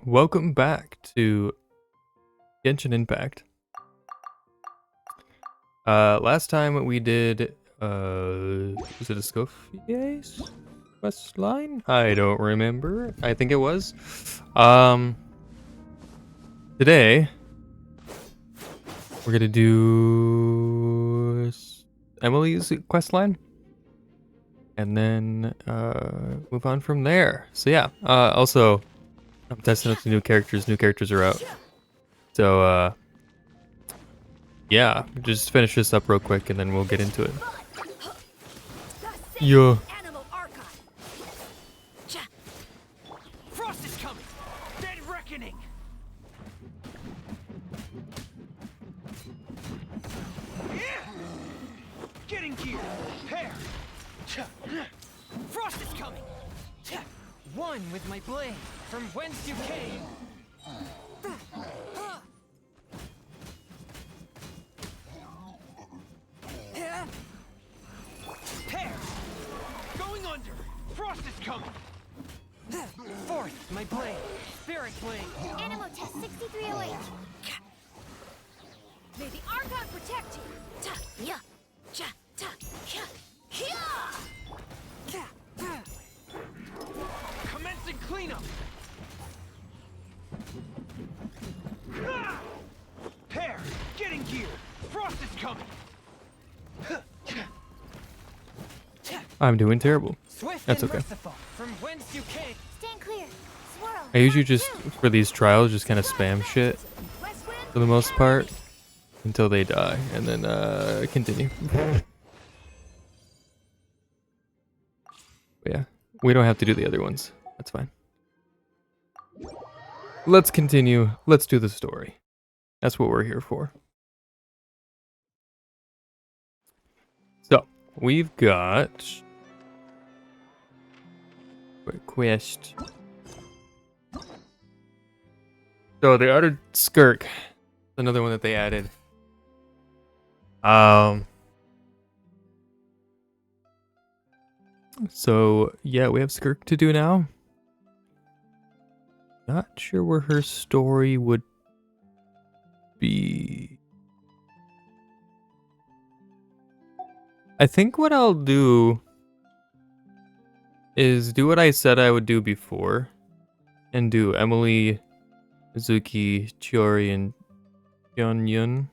Welcome back to Genshin Impact. Last time we did, was it a Scofia's quest line? I don't remember. I think it was. Today we're gonna do Emily's quest line, and then move on from there. So yeah. Also, I'm testing out the new characters. New characters are out. So yeah, just finish this up real quick and then we'll get into it. Yeah. Frost is coming. Dead reckoning. Getting gear. Pair. Frost is coming. One with my blade. From whence you came. Pair. Going under. Frost is coming. Fourth, my blade. Spirit blade. Animal test 6308. May the Archon protect you. Ta, ya, cha, ta, ya, ya. Commencing cleanup. Pair. Getting gear. Frost is coming. I'm doing terrible. Swift That's and okay. merciful. From whence you came. Stand clear. Swirl. I usually just, Two. for these trials, just kind of spam shit West wind. for the most part until they die, and then continue. But yeah, we don't have to do the other ones. That's fine. Let's continue. Let's do the story. That's what we're here for. So, we've got quest. So they added Skirk. Another one that they added. So yeah, we have Skirk to do now. Not sure where her story would be. I think what I'll do is do what I said I would do before and do Emily, Mizuki, Chiori, and Yeon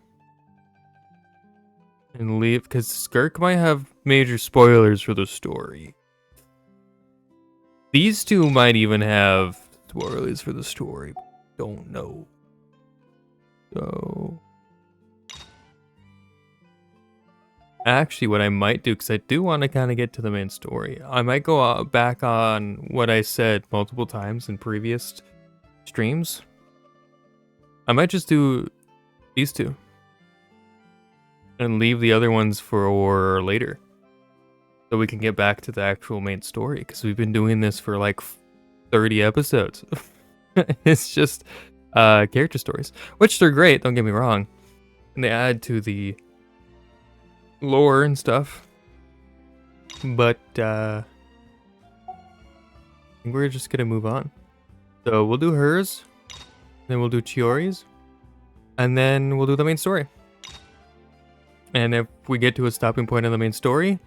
and leave, because Skirk might have major spoilers for the story. These two might even have spoilers for the story. Don't know. So actually, what I might do, because I do want to kind of get to the main story, I might go back on what I said multiple times in previous streams. I might just do these two and leave the other ones for later, so we can get back to the actual main story, because we've been doing this for like 30 episodes. It's just character stories, which they're great, don't get me wrong, and they add to the lore and stuff, but I think we're just gonna move on. So we'll do hers, then we'll do Chiori's, and then we'll do the main story. And if we get to a stopping point in the main story,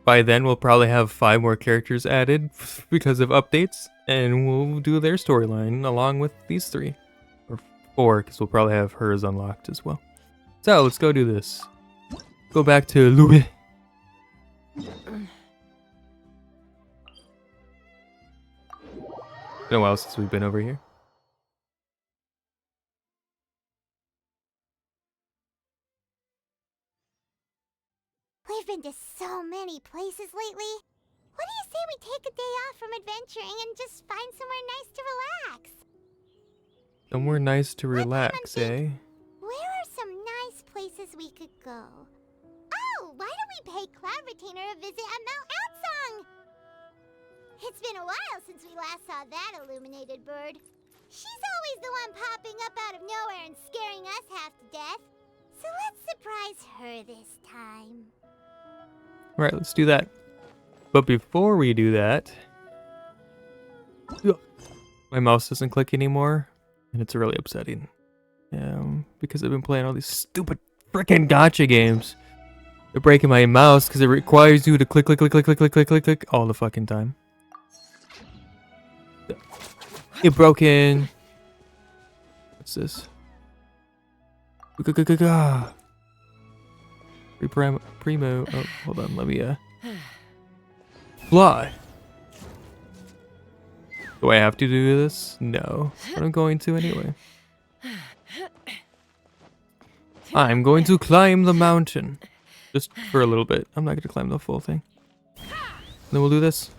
by then we'll probably have 5 more characters added because of updates, and we'll do their storyline along with these 3 or 4, because we'll probably have hers unlocked as well. So let's go do this. Go back to Louis. Been a while since we've been over here. We've been to so many places lately. What do you say we take a day off from adventuring and just find somewhere nice to relax? Somewhere nice to relax, eh? Where are some nice places we could go? Oh, why don't we pay Cloud Retainer a visit at Mount Outsong? It's been a while since we last saw that illuminated bird. She's always the one popping up out of nowhere and scaring us half to death. So let's surprise her this time. Alright, let's do that. But before we do that, My mouse doesn't click anymore, and it's really upsetting. Because I've been playing all these stupid freaking gotcha games. They're breaking my mouse because it requires you to click, click, click, click, click, click, click, click, click all the fucking time. It broken. What's this? Primo. Oh, hold on. Let me fly. Do I have to do this? No, but I'm going to anyway. I'm going to climb the mountain. Just for a little bit. I'm not going to climb the full thing. Then we'll do this.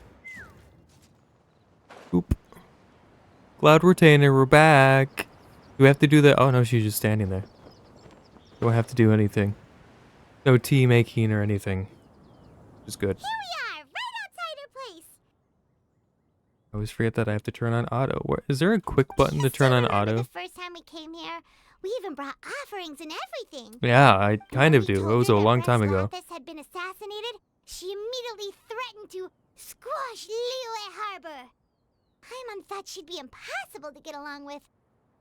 Oop. Cloud Retainer, we're back. Do we have to do that? Oh no, she's just standing there. Don't have to do anything. No tea making or anything. Which is good. Here we are, right outside her place. I always forget that I have to turn on auto. Is there a quick button to turn on auto? The first time we came here, we even brought offerings and everything. Yeah, I kind of When we do. told It was her a that long time Rex ago. Lopez had been assassinated, she immediately threatened to squash Liyue Harbor. Paimon thought she'd be impossible to get along with.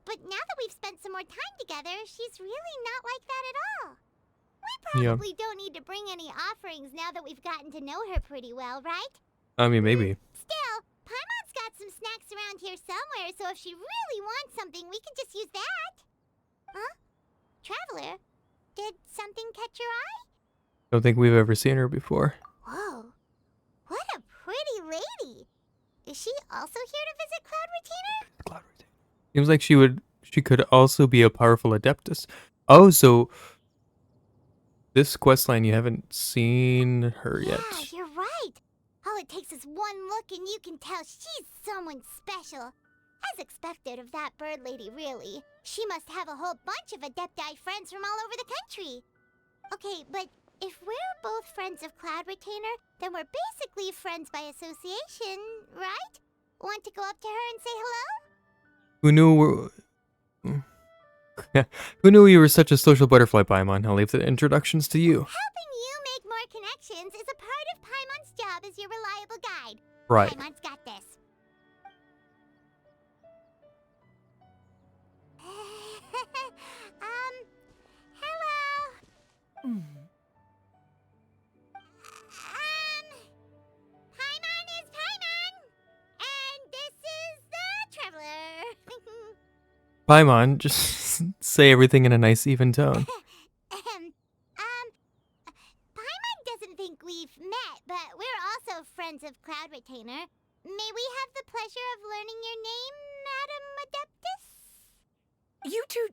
But now that we've spent some more time together, she's really not like that at all. We probably don't need to bring any offerings now that we've gotten to know her pretty well, right? I mean, maybe. Still, Paimon's got some snacks around here somewhere, so if she really wants something, we can just use that. Huh? Traveler, did something catch your eye? Don't think we've ever seen her before. Whoa, what a pretty lady. Is she also here to visit Cloud Retainer? Cloud Retainer. Seems like she could also be a powerful adeptus. Oh, so this questline you haven't seen her yet. Yeah, you're right. All it takes is one look and you can tell she's someone special. As expected of that bird lady, really. She must have a whole bunch of Adepti friends from all over the country. Okay, but if we're both friends of Cloud Retainer, then we're basically friends by association, right? Want to go up to her and say hello? Who knew you were such a social butterfly, Paimon? I'll leave the introductions to you. Helping you make more connections is a part of Paimon's job as your reliable guide. Right. Paimon's got this. Hello. Paimon is Paimon, and this is the Traveler. Paimon, just say everything in a nice, even tone. Paimon doesn't think we've met, but we're also friends of Cloud Retainer. May we have the pleasure of learning your name, Madam Adeptus? You two...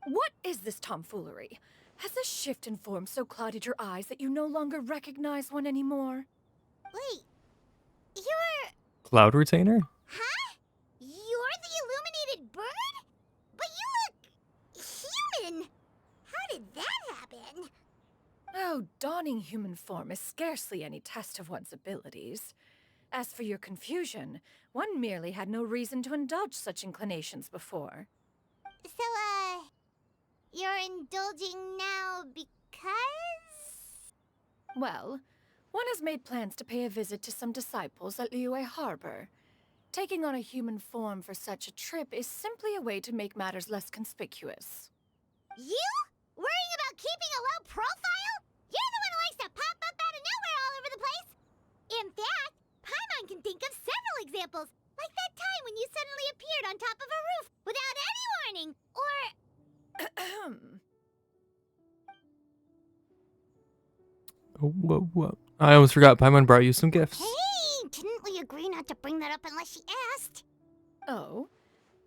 What is this tomfoolery? Has this shift in form so clouded your eyes that you no longer recognize one anymore? Wait, you're... Cloud Retainer? Huh? You're the illuminated bird? But you look... human! How did that happen? Oh, donning human form is scarcely any test of one's abilities. As for your confusion, one merely had no reason to indulge such inclinations before. So, you're indulging now because... Well, one has made plans to pay a visit to some disciples at Liyue Harbor. Taking on a human form for such a trip is simply a way to make matters less conspicuous. You? Worrying about keeping a low profile? You're the one who likes to pop up out of nowhere all over the place! In fact, Paimon can think of several examples, like that time when you suddenly appeared on top of a roof without any warning, or... Whoa. I almost forgot. Paimon brought you some gifts. Hey, didn't we agree not to bring that up unless she asked? Oh,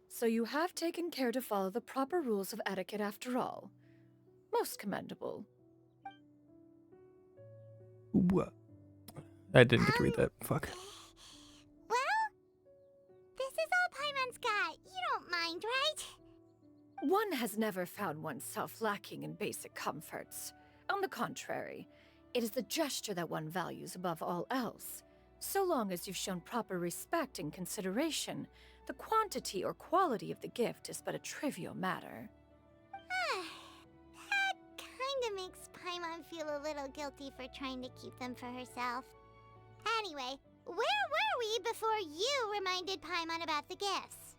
so you have taken care to follow the proper rules of etiquette after all. Most commendable. What? I didn't get to read that. Fuck. Well, this is all Paimon's got. You don't mind, right? One has never found oneself lacking in basic comforts. On the contrary, it is the gesture that one values above all else. So long as you've shown proper respect and consideration, the quantity or quality of the gift is but a trivial matter. That kinda makes Paimon feel a little guilty for trying to keep them for herself. Anyway, where were were we before you reminded Paimon about the gifts?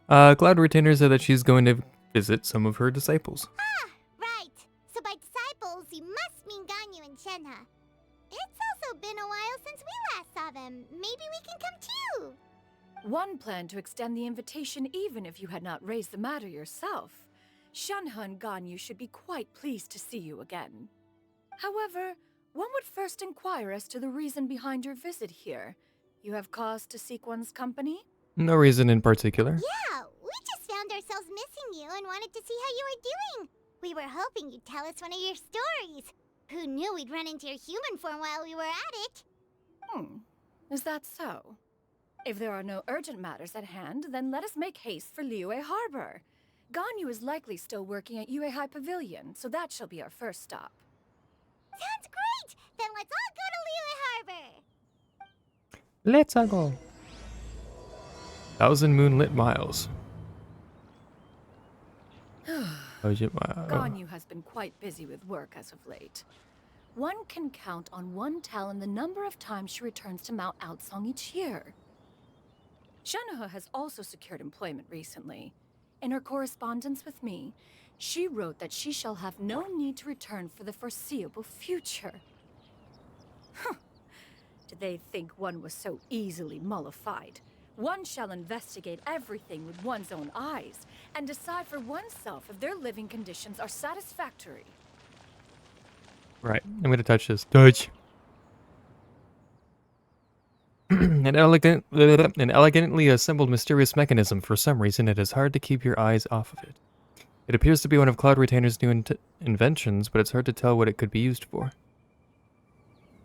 Cloud Retainer said that she's going to visit some of her disciples. Ah, right. So by disciples, you must mean Ganyu and Shenhe. It's also been a while since we last saw them. Maybe we can come too. One planned to extend the invitation even if you had not raised the matter yourself. Shenhe and Ganyu should be quite pleased to see you again. However, one would first inquire as to the reason behind your visit here. You have cause to seek one's company? No reason in particular. Yeah, we just found ourselves missing you and wanted to see how you were doing. We were hoping you'd tell us one of your stories. Who knew we'd run into your human form while we were at it? Is that so? If there are no urgent matters at hand, then let us make haste for Liyue Harbor. Ganyu is likely still working at Yuehai Pavilion, so that shall be our first stop. Sounds great! Then let's all go to Liyue Harbor! Let's go. 1,000 moonlit miles. Ganyu has been quite busy with work as of late. One can count on one talon the number of times she returns to Mount Outsong each year. Shenhe has also secured employment recently. In her correspondence with me, she wrote that she shall have no need to return for the foreseeable future. Did they think one was so easily mollified? One shall investigate everything with one's own eyes and decide for oneself if their living conditions are satisfactory. Right, I'm gonna touch this. Touch. An elegantly assembled mysterious mechanism. For some reason, it is hard to keep your eyes off of it. It appears to be one of Cloud Retainer's new inventions, but it's hard to tell what it could be used for.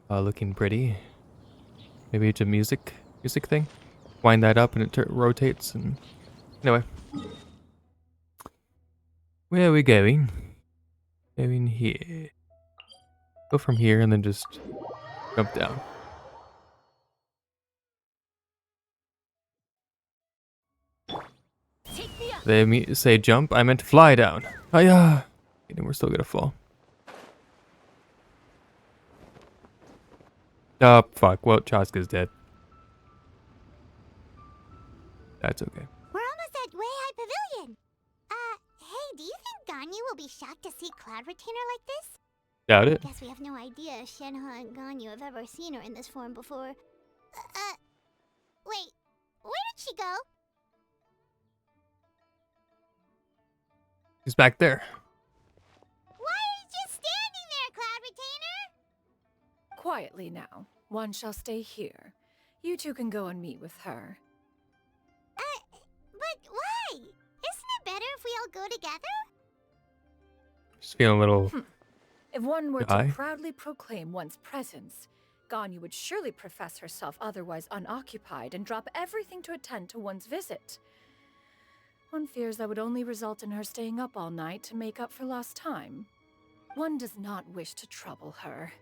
Looking pretty. Maybe it's a music thing. Wind that up and it rotates and... Anyway. Where are we going? Going here. Go from here and then just jump down. They say jump, I meant fly down. Hiya! And we're still gonna fall. Oh, fuck. Well, Chaska's dead. That's okay. We're almost at Yuehai Pavilion. Hey, do you think Ganyu will be shocked to see Cloud Retainer like this? Doubt it. Guess we have no idea if Shenhe and Ganyu have ever seen her in this form before. Wait, where did she go? He's back there. Why are you just standing there, Cloud Retainer? Quietly now. One shall stay here. You two can go and meet with her. But why? Isn't it better if we all go together? Just feeling a little... If one were Aye. to proudly proclaim one's presence, Ganyu would surely profess herself otherwise unoccupied and drop everything to attend to one's visit. One fears that would only result in her staying up all night to make up for lost time. One does not wish to trouble her.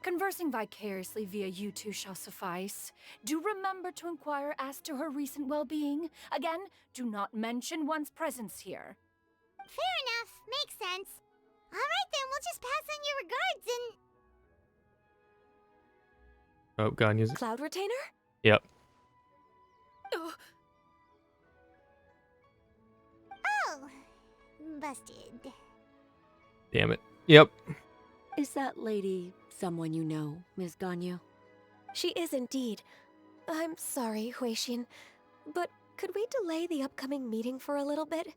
Conversing vicariously via you two shall suffice. Do remember to inquire as to her recent well-being. Again, do not mention one's presence here. Fair enough. Makes sense. Alright then, we'll just pass on your regards and... Oh, Ganya's... Cloud Retainer? Yep. Ugh. Oh, busted. Damn it. Yep. Is that lady someone you know, Ms. Ganyu? She is indeed. I'm sorry, Huixin, but could we delay the upcoming meeting for a little bit?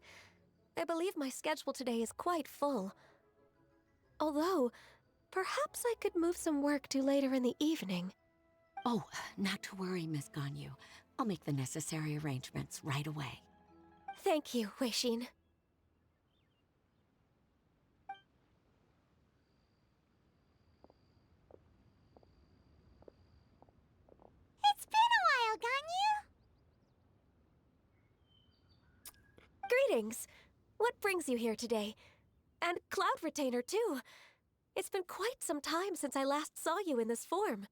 I believe my schedule today is quite full. Although, perhaps I could move some work to later in the evening. Oh, not to worry, Miss Ganyu. I'll make the necessary arrangements right away. Thank you, Huixin. It's been a while, Ganyu. Greetings. What brings you here today? And Cloud Retainer, too. It's been quite some time since I last saw you in this form.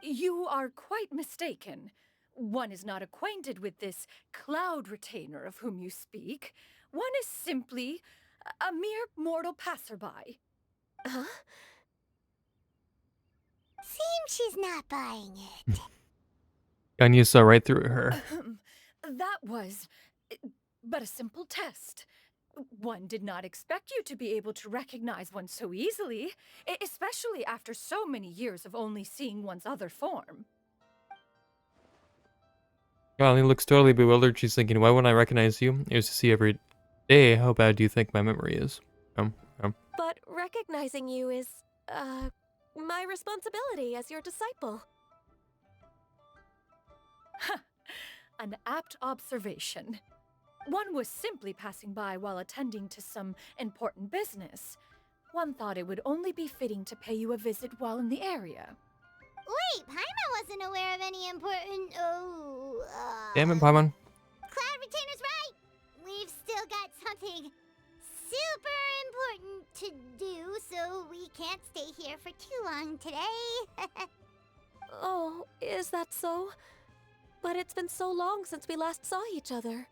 You are quite mistaken. One is not acquainted with this Cloud Retainer of whom you speak. One is simply a mere mortal passerby. Huh? Seems she's not buying it. Ganyu saw right through her. That was but a simple test. One did not expect you to be able to recognize one so easily, especially after so many years of only seeing one's other form. Ganyu looks totally bewildered. She's thinking, why wouldn't I recognize you? I used to see you every day. How bad do you think my memory is? But recognizing you is, my responsibility as your disciple. An apt observation. One was simply passing by while attending to some important business. One thought it would only be fitting to pay you a visit while in the area. Wait, Paimon wasn't aware of any important. Damn it, Paimon. Cloud Retainer's right! We've still got something super important to do, so we can't stay here for too long today. Oh, is that so? But it's been so long since we last saw each other.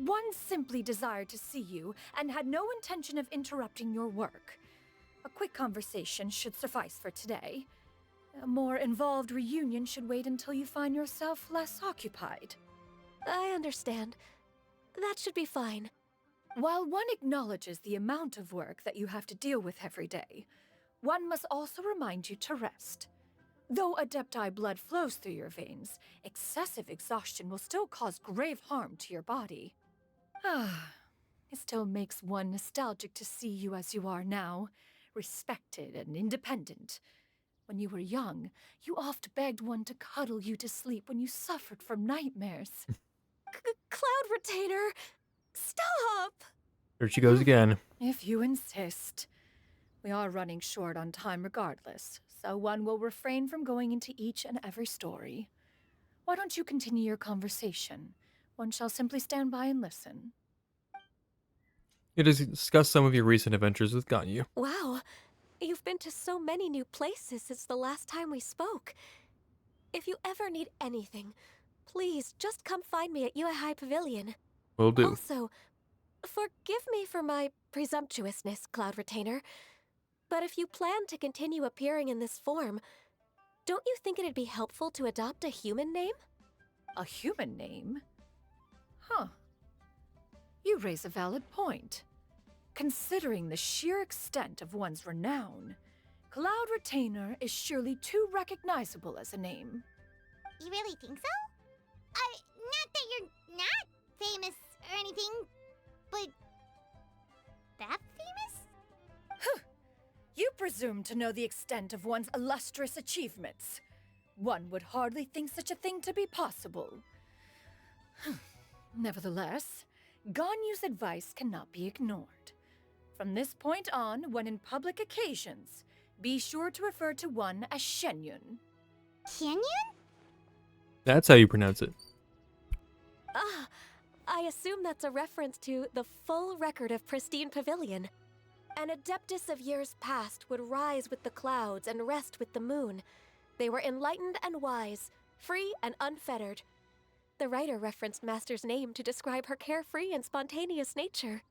One simply desired to see you and had no intention of interrupting your work. A quick conversation should suffice for today. A more involved reunion should wait until you find yourself less occupied. I understand. That should be fine. While one acknowledges the amount of work that you have to deal with every day, one must also remind you to rest. Though Adepti blood flows through your veins, excessive exhaustion will still cause grave harm to your body. It still makes one nostalgic to see you as you are now, respected and independent. When you were young, you oft begged one to cuddle you to sleep when you suffered from nightmares. Cloud Retainer! Stop! There she goes again. If you insist. We are running short on time regardless, so one will refrain from going into each and every story. Why don't you continue your conversation? One shall simply stand by and listen. You discuss some of your recent adventures with Ganyu. Wow, you've been to so many new places since the last time we spoke. If you ever need anything, please just come find me at Yue High Pavilion. Will do. Also, forgive me for my presumptuousness, Cloud Retainer, but if you plan to continue appearing in this form, don't you think it'd be helpful to adopt a human name? A human name? Huh. You raise a valid point. Considering the sheer extent of one's renown, Cloud Retainer is surely too recognizable as a name. You really think so? Not that you're not famous or anything, but that famous? You presume to know the extent of one's illustrious achievements. One would hardly think such a thing to be possible. Nevertheless, Ganyu's advice cannot be ignored. From this point on, when in public occasions, be sure to refer to one as Shenyun. Canyon? That's how you pronounce it. Ah, I assume that's a reference to the full record of Pristine Pavilion. An adeptus of years past would rise with the clouds and rest with the moon. They were enlightened and wise, free and unfettered. The writer referenced Master's name to describe her carefree and spontaneous nature.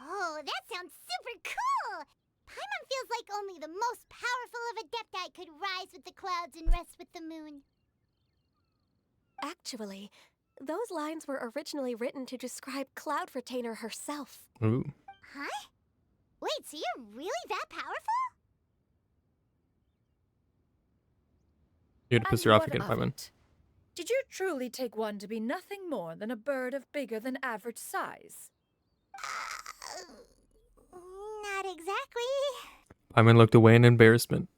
Oh, that sounds super cool! Paimon feels like only the most powerful of Adepti could rise with the clouds and rest with the moon. Actually, those lines were originally written to describe Cloud Retainer herself. Ooh. Huh? Wait, so you're really that powerful? You're gonna piss her off again, Paimon. Did you truly take one to be nothing more than a bird of bigger than average size? Not exactly. Paimon looked away in embarrassment.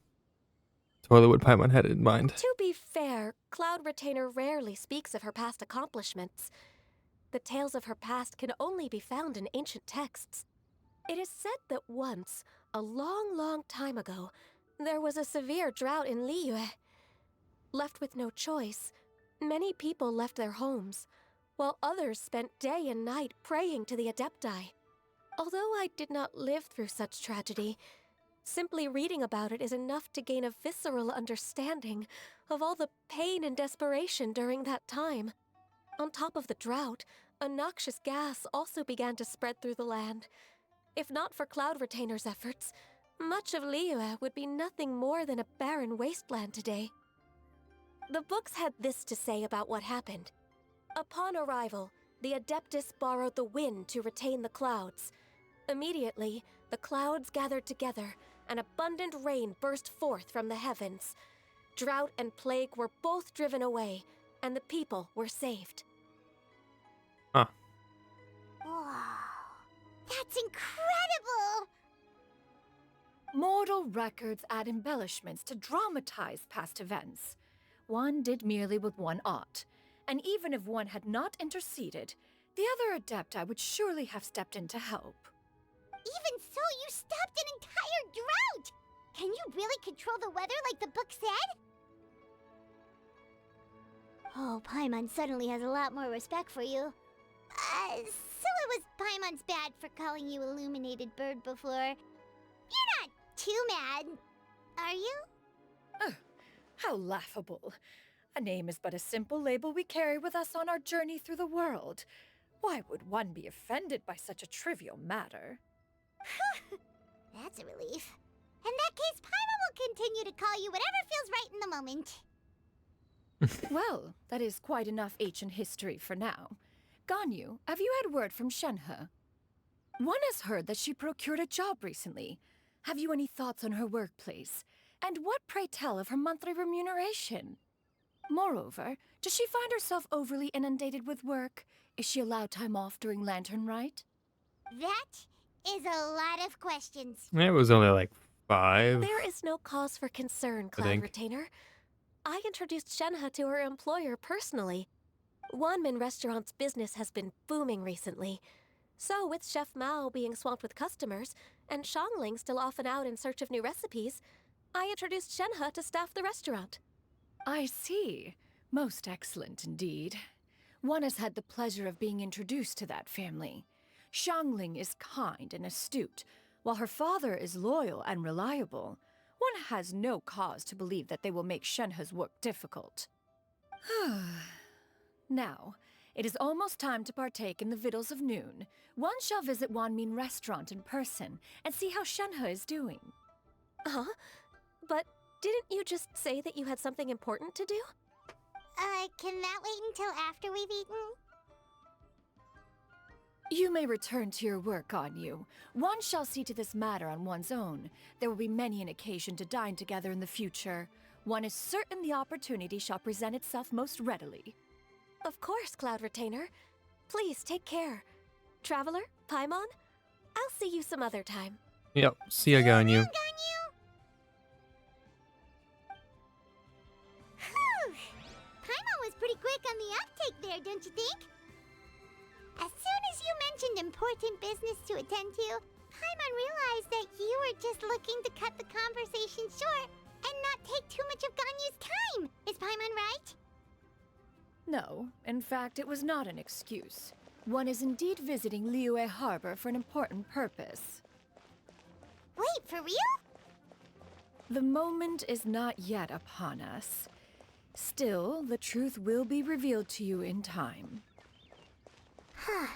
Totally what Paimon had in mind. To be fair, Cloud Retainer rarely speaks of her past accomplishments. The tales of her past can only be found in ancient texts. It is said that once, a long, long time ago, there was a severe drought in Liyue. Left with no choice, many people left their homes, while others spent day and night praying to the Adepti. Although I did not live through such tragedy, simply reading about it is enough to gain a visceral understanding of all the pain and desperation during that time. On top of the drought, a noxious gas also began to spread through the land. If not for Cloud Retainer's efforts, much of Liyue would be nothing more than a barren wasteland today. The books had this to say about what happened. Upon arrival, the Adeptus borrowed the wind to retain the clouds. Immediately, the clouds gathered together, and abundant rain burst forth from the heavens. Drought and plague were both driven away, and the people were saved. Huh. Wow. That's incredible! Mortal records add embellishments to dramatize past events. One did merely with one ought, and even if one had not interceded, the other Adepti would surely have stepped in to help. Even so, you stopped an entire drought! Can you really control the weather like the book said? Oh, Paimon suddenly has a lot more respect for you. So it was Paimon's bad for calling you Illuminated Bird before. You're not too mad, are you? How laughable. A name is but a simple label we carry with us on our journey through the world. Why would one be offended by such a trivial matter? That's a relief. In that case, Paimon will continue to call you whatever feels right in the moment. Well, that is quite enough ancient history for now. Ganyu, have you had word from Shenhe? One has heard that she procured a job recently. Have you any thoughts on her workplace? And what, pray tell, of her monthly remuneration? Moreover, does she find herself overly inundated with work? Is she allowed time off during Lantern Rite? That is a lot of questions. It was only like 5. There is no cause for concern, I Cloud think. Retainer. I introduced Shenhe to her employer personally. Wanmin Restaurant's business has been booming recently. So, with Chef Mao being swamped with customers, and Shangling still off and out in search of new recipes, I introduced Shenhe to staff the restaurant. I see. Most excellent indeed. One has had the pleasure of being introduced to that family. Shangling is kind and astute, while her father is loyal and reliable. One has no cause to believe that they will make Shenhe's work difficult. Now, it is almost time to partake in the victuals of noon. One shall visit Wanmin Restaurant in person and see how Shenhe is doing. Huh? But didn't you just say that you had something important to do? Can that wait until after we've eaten? You may return to your work, Ganyu. One shall see to this matter on one's own. There will be many an occasion to dine together in the future. One is certain the opportunity shall present itself most readily. Of course, Cloud Retainer. Please take care. Traveler, Paimon, I'll see you some other time. Yep. See ya, Ganyu. Whew. Paimon was pretty quick on the uptake there, don't you think? As soon as you mentioned important business to attend to, Paimon realized that you were just looking to cut the conversation short and not take too much of Ganyu's time. Is Paimon right? No, in fact, it was not an excuse. One is indeed visiting Liyue Harbor for an important purpose. Wait, for real? The moment is not yet upon us. Still, the truth will be revealed to you in time. Huh.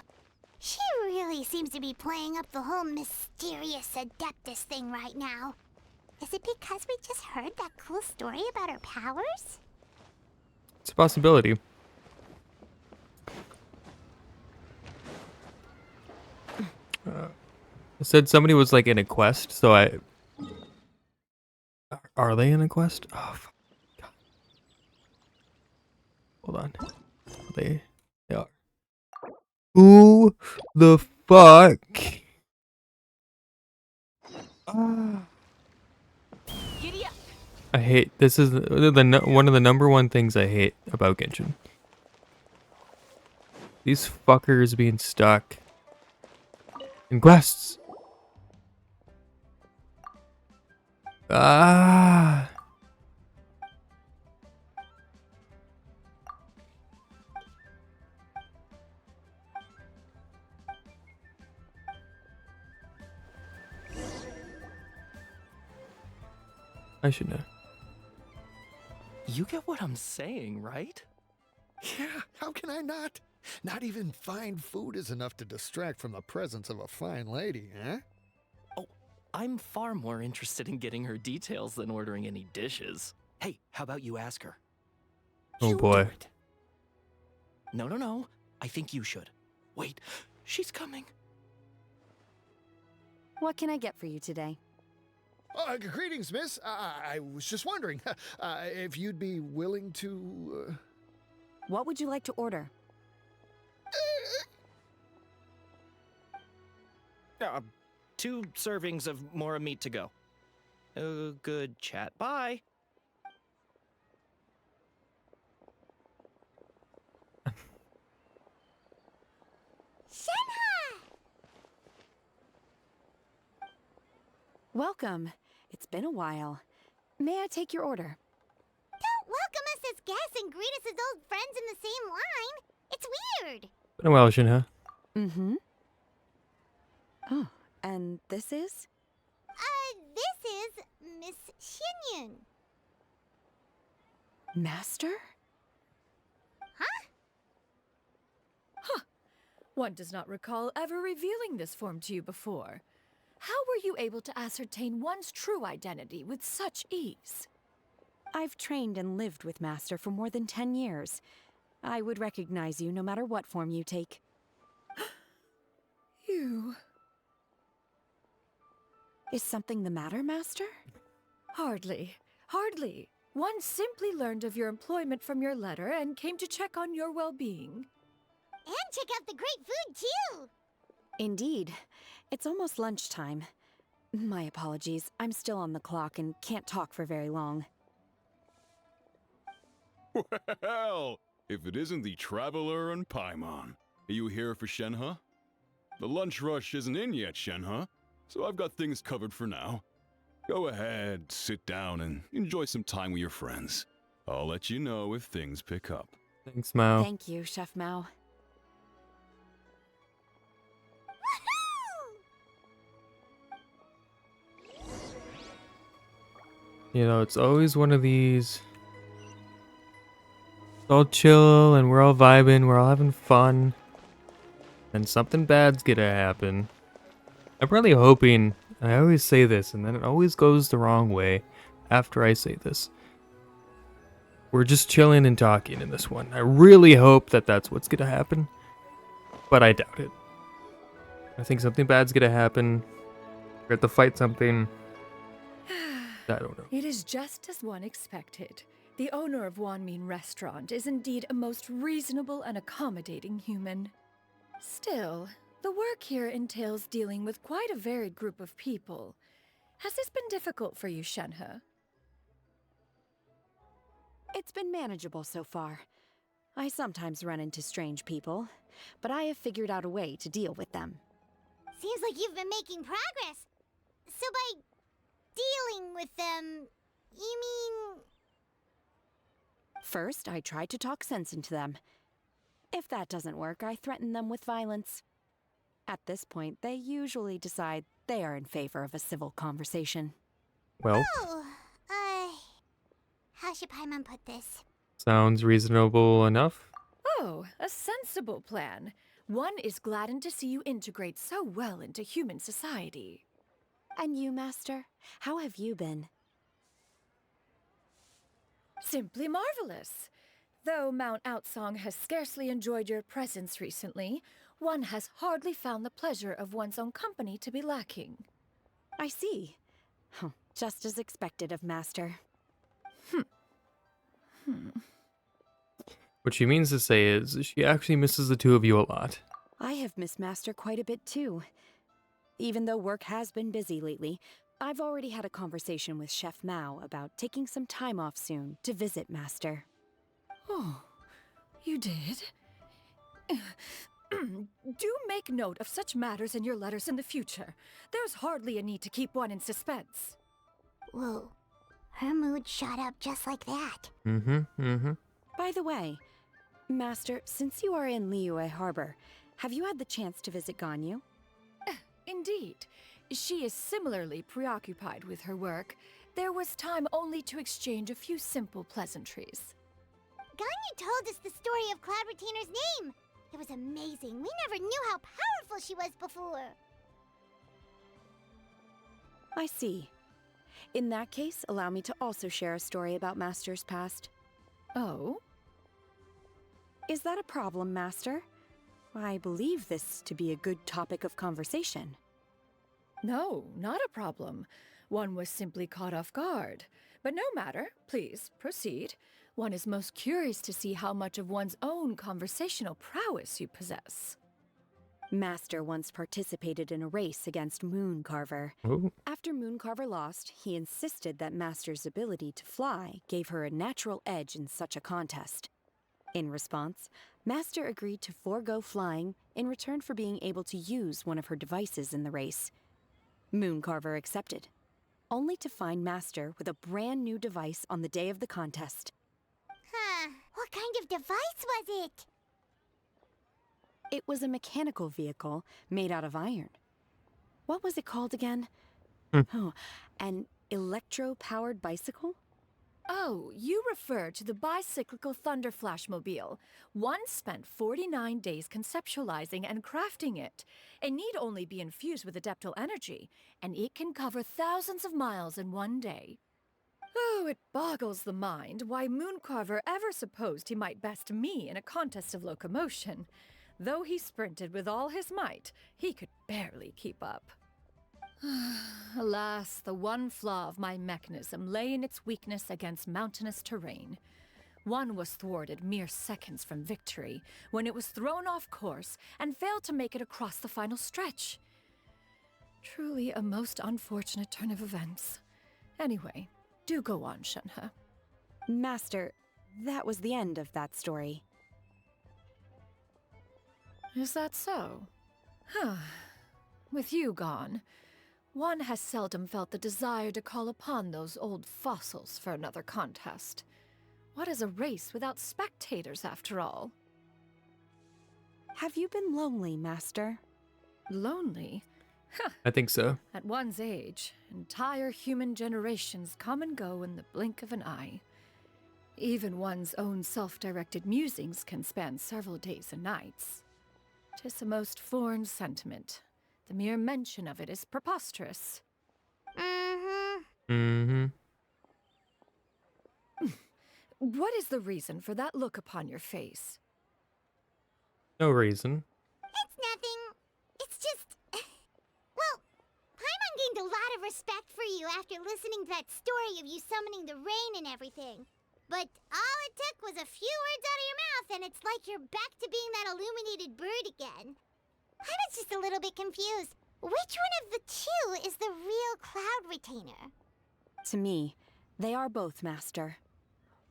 She really seems to be playing up the whole mysterious Adeptus thing right now. Is it because we just heard that cool story about her powers? It's a possibility. It said somebody was like in a quest, so I... Are they in a quest? Oh, fuck. God. Hold on. They are. Who the fuck? Ah. Giddy up! I hate, this is one of the number one things I hate about Genshin. These fuckers being stuck in quests. Ah. I should know. You get what I'm saying, right? Yeah, how can I not? Not even fine food is enough to distract from the presence of a fine lady, eh? I'm far more interested in getting her details than ordering any dishes. Hey, how about you ask her? Oh You boy. do it. No. I think you should. Wait, she's coming. What can I get for you today? Greetings, miss. I was just wondering if you'd be willing to. What would you like to order? 2 servings of Mora meat to go. Good chat. Bye. Shenhe! Welcome. It's been a while. May I take your order? Don't welcome us as guests and greet us as old friends in the same line. It's weird. Been a while, Shinha. Mm-hmm. Oh, and this is? This is Miss Xinyun. Master? One does not recall ever revealing this form to you before. How were you able to ascertain one's true identity with such ease? I've trained and lived with Master for more than 10 years. I would recognize you no matter what form you take. You... Is something the matter, Master? Hardly. One simply learned of your employment from your letter and came to check on your well-being. And check out the great food, too. Indeed. It's almost lunchtime. My apologies. I'm still on the clock and can't talk for very long. Well, if it isn't the Traveler and Paimon. Are you here for Shenhe? The lunch rush isn't in yet, Shenhe, so I've got things covered for now. Go ahead, sit down, and enjoy some time with your friends. I'll let you know if things pick up. Thanks, Mao. Thank you, Chef Mao. You know, it's always one of these. It's all chill and we're all vibing, we're all having fun. And something bad's gonna happen. I'm really hoping, I always say this and then it always goes the wrong way after I say this. We're just chilling and talking in this one. I really hope that that's what's gonna happen. But I doubt it. I think something bad's gonna happen. We're going to fight something. I don't know. It is just as one expected. The owner of Wanmin Restaurant is indeed a most reasonable and accommodating human. Still, the work here entails dealing with quite a varied group of people. Has this been difficult for you, Shenhe? It's been manageable so far. I sometimes run into strange people, but I have figured out a way to deal with them. Seems like you've been making progress. So by dealing with them, you mean... First, I try to talk sense into them. If that doesn't work, I threaten them with violence. At this point, they usually decide they are in favor of a civil conversation. Well, Oh, how should Paimon put this? sounds reasonable enough. Oh, a sensible plan. One is gladdened to see you integrate so well into human society. And you, Master? How have you been? Simply marvelous. Though Mount Outsong has scarcely enjoyed your presence recently, one has hardly found the pleasure of one's own company to be lacking. I see. Just as expected of Master. What she means to say is she actually misses the two of you a lot. I have missed Master quite a bit too. Even though work has been busy lately, I've already had a conversation with Chef Mao about taking some time off soon to visit Master. Oh, you did? Do make note of such matters in your letters in the future. There's hardly a need to keep one in suspense. Whoa, her mood shot up just like that. By the way, Master, since you are in Liyue Harbor, have you had the chance to visit Ganyu? Indeed. She is similarly preoccupied with her work. There was time only to exchange a few simple pleasantries. Ganyu told us the story of Cloud Retainer's name. It was amazing. We never knew how powerful she was before. I see. In that case, allow me to also share a story about Master's past. Oh? Is that a problem, Master? I believe this to be a good topic of conversation. No, not a problem. One was simply caught off guard. But no matter, please proceed. One is most curious to see how much of one's own conversational prowess you possess. Master once participated in a race against Mooncarver. Oh. After Mooncarver lost, he insisted that Master's ability to fly gave her a natural edge in such a contest. In response, Master agreed to forego flying in return for being able to use one of her devices in the race. Mooncarver accepted, only to find Master with a brand new device on the day of the contest. Huh. What kind of device was it? It was a mechanical vehicle made out of iron. What was it called again? Oh, an electro-powered bicycle? Oh, you refer to the bicyclical Thunderflashmobile. One spent 49 days conceptualizing and crafting it. It need only be infused with adeptal energy, and it can cover thousands of miles in one day. Oh, it boggles the mind why Mooncarver ever supposed he might best me in a contest of locomotion. Though he sprinted with all his might, he could barely keep up. Alas, the one flaw of my mechanism lay in its weakness against mountainous terrain. One was thwarted mere seconds from victory, when it was thrown off course and failed to make it across the final stretch. Truly a most unfortunate turn of events. Anyway, do go on, Shenhe. Master, that was the end of that story. Is that so? Huh. With you gone, one has seldom felt the desire to call upon those old fossils for another contest. What is a race without spectators, after all? Have you been lonely, Master? Lonely? I think so. At one's age, entire human generations come and go in the blink of an eye. Even one's own self-directed musings can span several days and nights. 'Tis a most foreign sentiment. The mere mention of it is preposterous. What is the reason for that look upon your face? No reason. It's nothing. It's just... Well, Paimon gained a lot of respect for you after listening to that story of you summoning the rain and everything. But all it took was a few words out of your mouth and it's like you're back to being that illuminated bird again. I was just a little bit confused. Which one of the two is the real Cloud Retainer? To me, they are both, Master.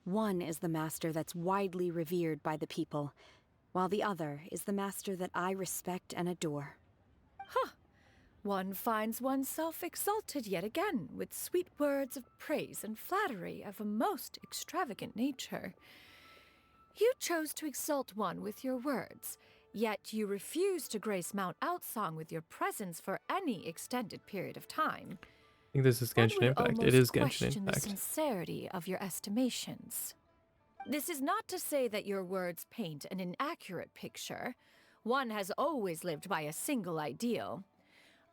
One is the Master that's widely revered by the people, while the other is the Master that I respect and adore. Huh. One finds oneself exalted yet again with sweet words of praise and flattery of a most extravagant nature. You chose to exalt one with your words, yet you refuse to grace Mount Outsong with your presence for any extended period of time. I think this is Genshin Impact. It is Genshin Question the Impact. sincerity of your estimations. This is not to say that your words paint an inaccurate picture. One has always lived by a single ideal.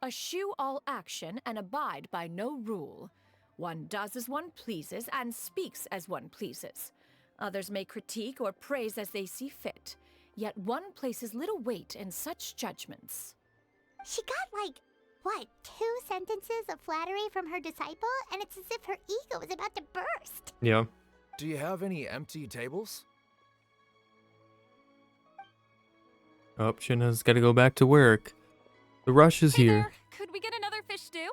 Eschew all action and abide by no rule. One does as one pleases and speaks as one pleases. Others may critique or praise as they see fit, yet one places little weight in such judgments. She got like, what, 2 sentences of flattery from her disciple? And it's as if her ego is about to burst. Yeah. Do you have any empty tables? Oh, Shinha's got to go back to work. The rush is here. There. Could we get another fish stew?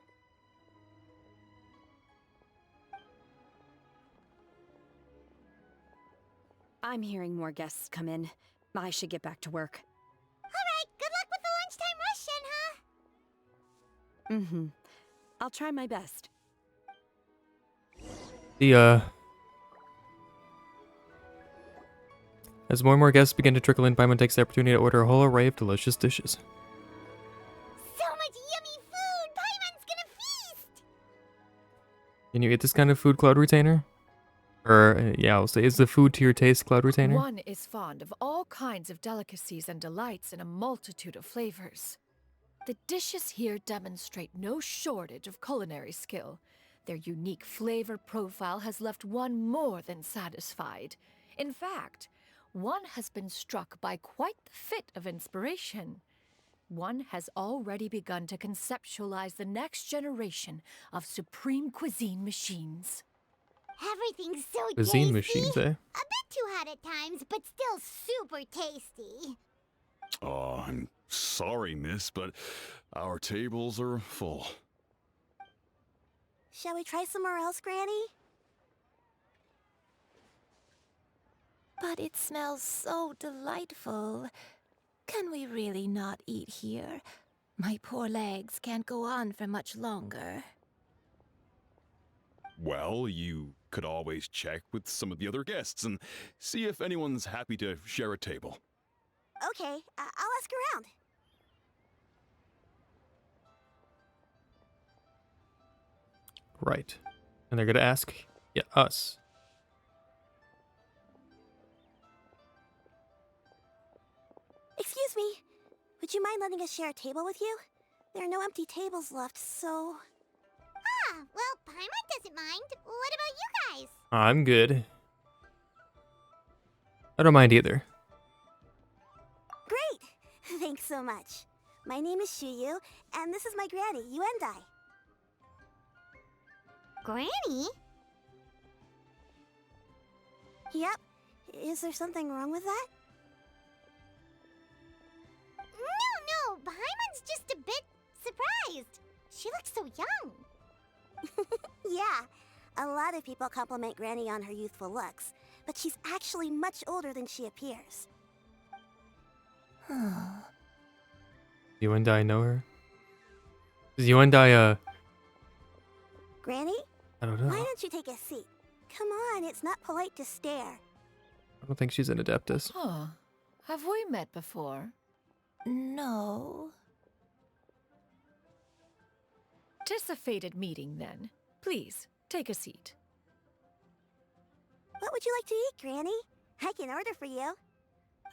I'm hearing more guests come in. I should get back to work. Alright, good luck with the lunchtime rush, Shenhe. I'll try my best. As more and more guests begin to trickle in, Paimon takes the opportunity to order a whole array of delicious dishes. So much yummy food! Paimon's gonna feast! Can you eat this kind of food, Cloud Retainer? Or, yeah, I'll say, is the food to your taste, Cloud Retainer? One is fond of all kinds of delicacies and delights in a multitude of flavors. The dishes here demonstrate no shortage of culinary skill. Their unique flavor profile has left one more than satisfied. In fact, one has been struck by quite the fit of inspiration. One has already begun to conceptualize the next generation of supreme cuisine machines. Everything's so Cuisine tasty. machines, eh? A bit too hot at times, but still super tasty. Oh, I'm sorry, miss, but our tables are full. Shall we try somewhere else, Granny? But it smells so delightful. Can we really not eat here? My poor legs can't go on for much longer. Well, you could always check with some of the other guests and see if anyone's happy to share a table. Okay, I'll ask around. Right. And they're gonna ask, yeah, us. Excuse me. Would you mind letting us share a table with you? There are no empty tables left, so... Ah, well, Paimon doesn't mind. What about you guys? I'm good. I don't mind either. Great! Thanks so much. My name is Shuyu, and this is my granny, Yuendai. Granny? Yep. Is there something wrong with that? No, Paimon's just a bit surprised. She looks so young. Yeah. A lot of people compliment Granny on her youthful looks, but she's actually much older than she appears. You and I know her? Is you and I, Granny? I don't know. Why don't you take a seat? Come on, it's not polite to stare. I don't think she's an Adeptus. Huh. Have we met before? No. 'Tis a fated meeting, then. Please, take a seat. What would you like to eat, Granny? I can order for you.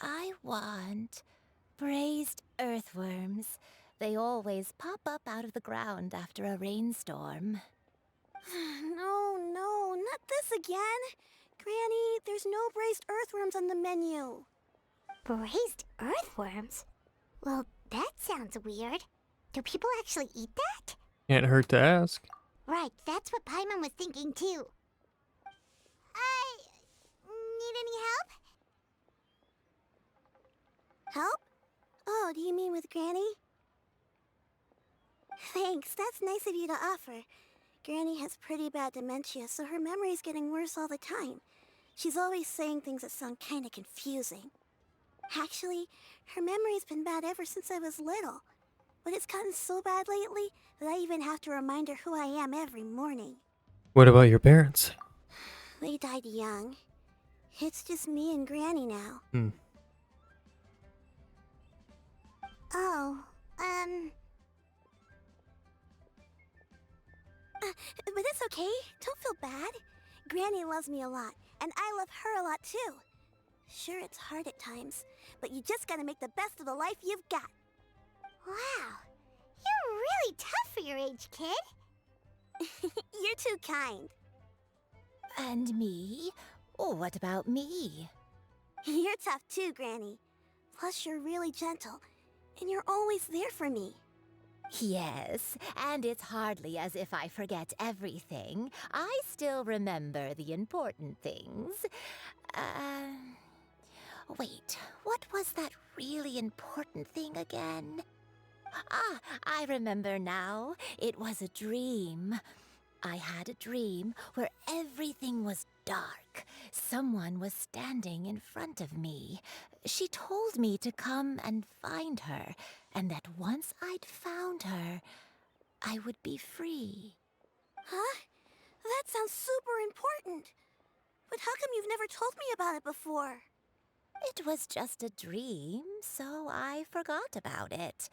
I want braised earthworms. They always pop up out of the ground after a rainstorm. No, not this again. Granny, there's no braised earthworms on the menu. Braised earthworms? Well, that sounds weird. Do people actually eat that? Can't hurt to ask. Right, that's what Paimon was thinking too. Need any help? Help? Oh, do you mean with Granny? Thanks, that's nice of you to offer. Granny has pretty bad dementia, so her memory's getting worse all the time. She's always saying things that sound kinda confusing. Actually, her memory's been bad ever since I was little. But it's gotten so bad lately that I even have to remind her who I am every morning. What about your parents? They died young. It's just me and Granny now. Oh, but it's okay. Don't feel bad. Granny loves me a lot, and I love her a lot too. Sure, it's hard at times, but you just gotta make the best of the life you've got. Wow, you're really tough for your age, kid. You're too kind. And me? Oh, what about me? You're tough too, Granny. Plus, you're really gentle, and you're always there for me. Yes, and it's hardly as if I forget everything. I still remember the important things. Wait, what was that really important thing again? Ah, I remember now. It was a dream. I had a dream where everything was dark. Someone was standing in front of me. She told me to come and find her, and that once I'd found her, I would be free. Huh? That sounds super important. But how come you've never told me about it before? It was just a dream, so I forgot about it.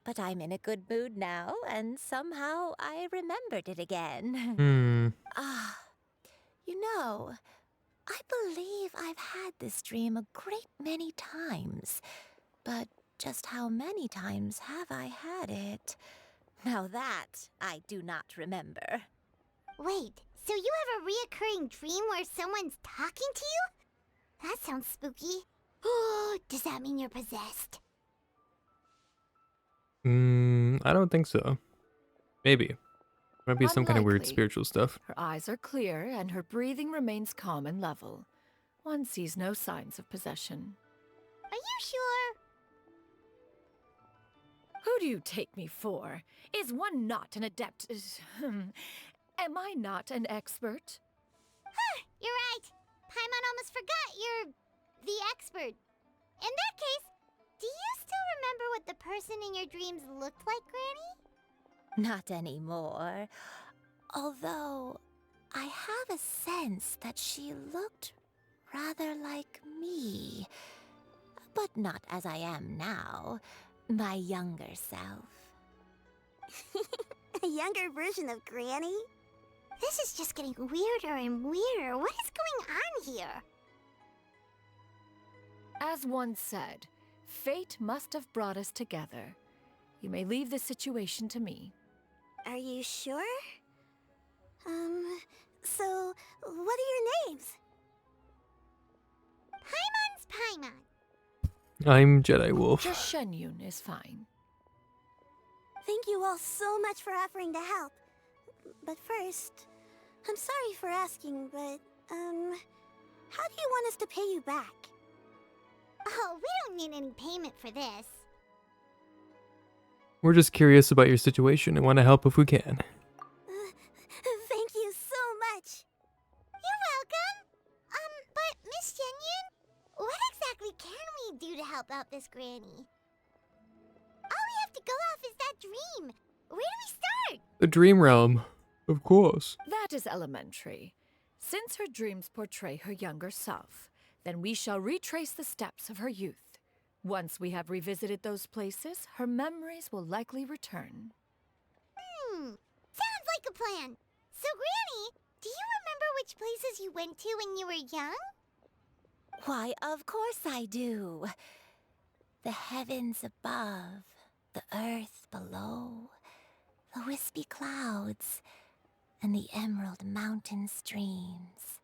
But I'm in a good mood now, and somehow I remembered it again. You know, I believe I've had this dream a great many times. But just how many times have I had it? Now that I do not remember. Wait, so you have a reoccurring dream where someone's talking to you? That sounds spooky. Oh, does that mean you're possessed? I don't think so. Maybe. Might be some kind of weird Unlikely. spiritual stuff. Her eyes are clear and her breathing remains calm and level. One sees no signs of possession. Are you sure? Who do you take me for? Is one not an adept? Am I not an expert? You're right. Paimon almost forgot you're the expert. In that case, do you still remember what the person in your dreams looked like, Granny? Not anymore. Although, I have a sense that she looked rather like me. But not as I am now. My younger self. A younger version of Granny? This is just getting weirder and weirder. What is going on here? As one said, fate must have brought us together. You may leave the situation to me. Are you sure? So, what are your names? Paimon's Paimon. I'm Jedi Wolf. Just Shenyun is fine. Thank you all so much for offering to help. But first, I'm sorry for asking, but, how do you want us to pay you back? Oh, we don't need any payment for this. We're just curious about your situation and want to help if we can. Thank you so much. You're welcome. But Miss Shenyun, what exactly can we do to help out this granny? All we have to go off is that dream. Where do we start? The Dream Realm. Of course. That is elementary. Since her dreams portray her younger self, then we shall retrace the steps of her youth. Once we have revisited those places, her memories will likely return. Sounds like a plan. So, Granny, do you remember which places you went to when you were young? Why, of course I do. The heavens above, the earth below, the wispy clouds, and the emerald mountain streams.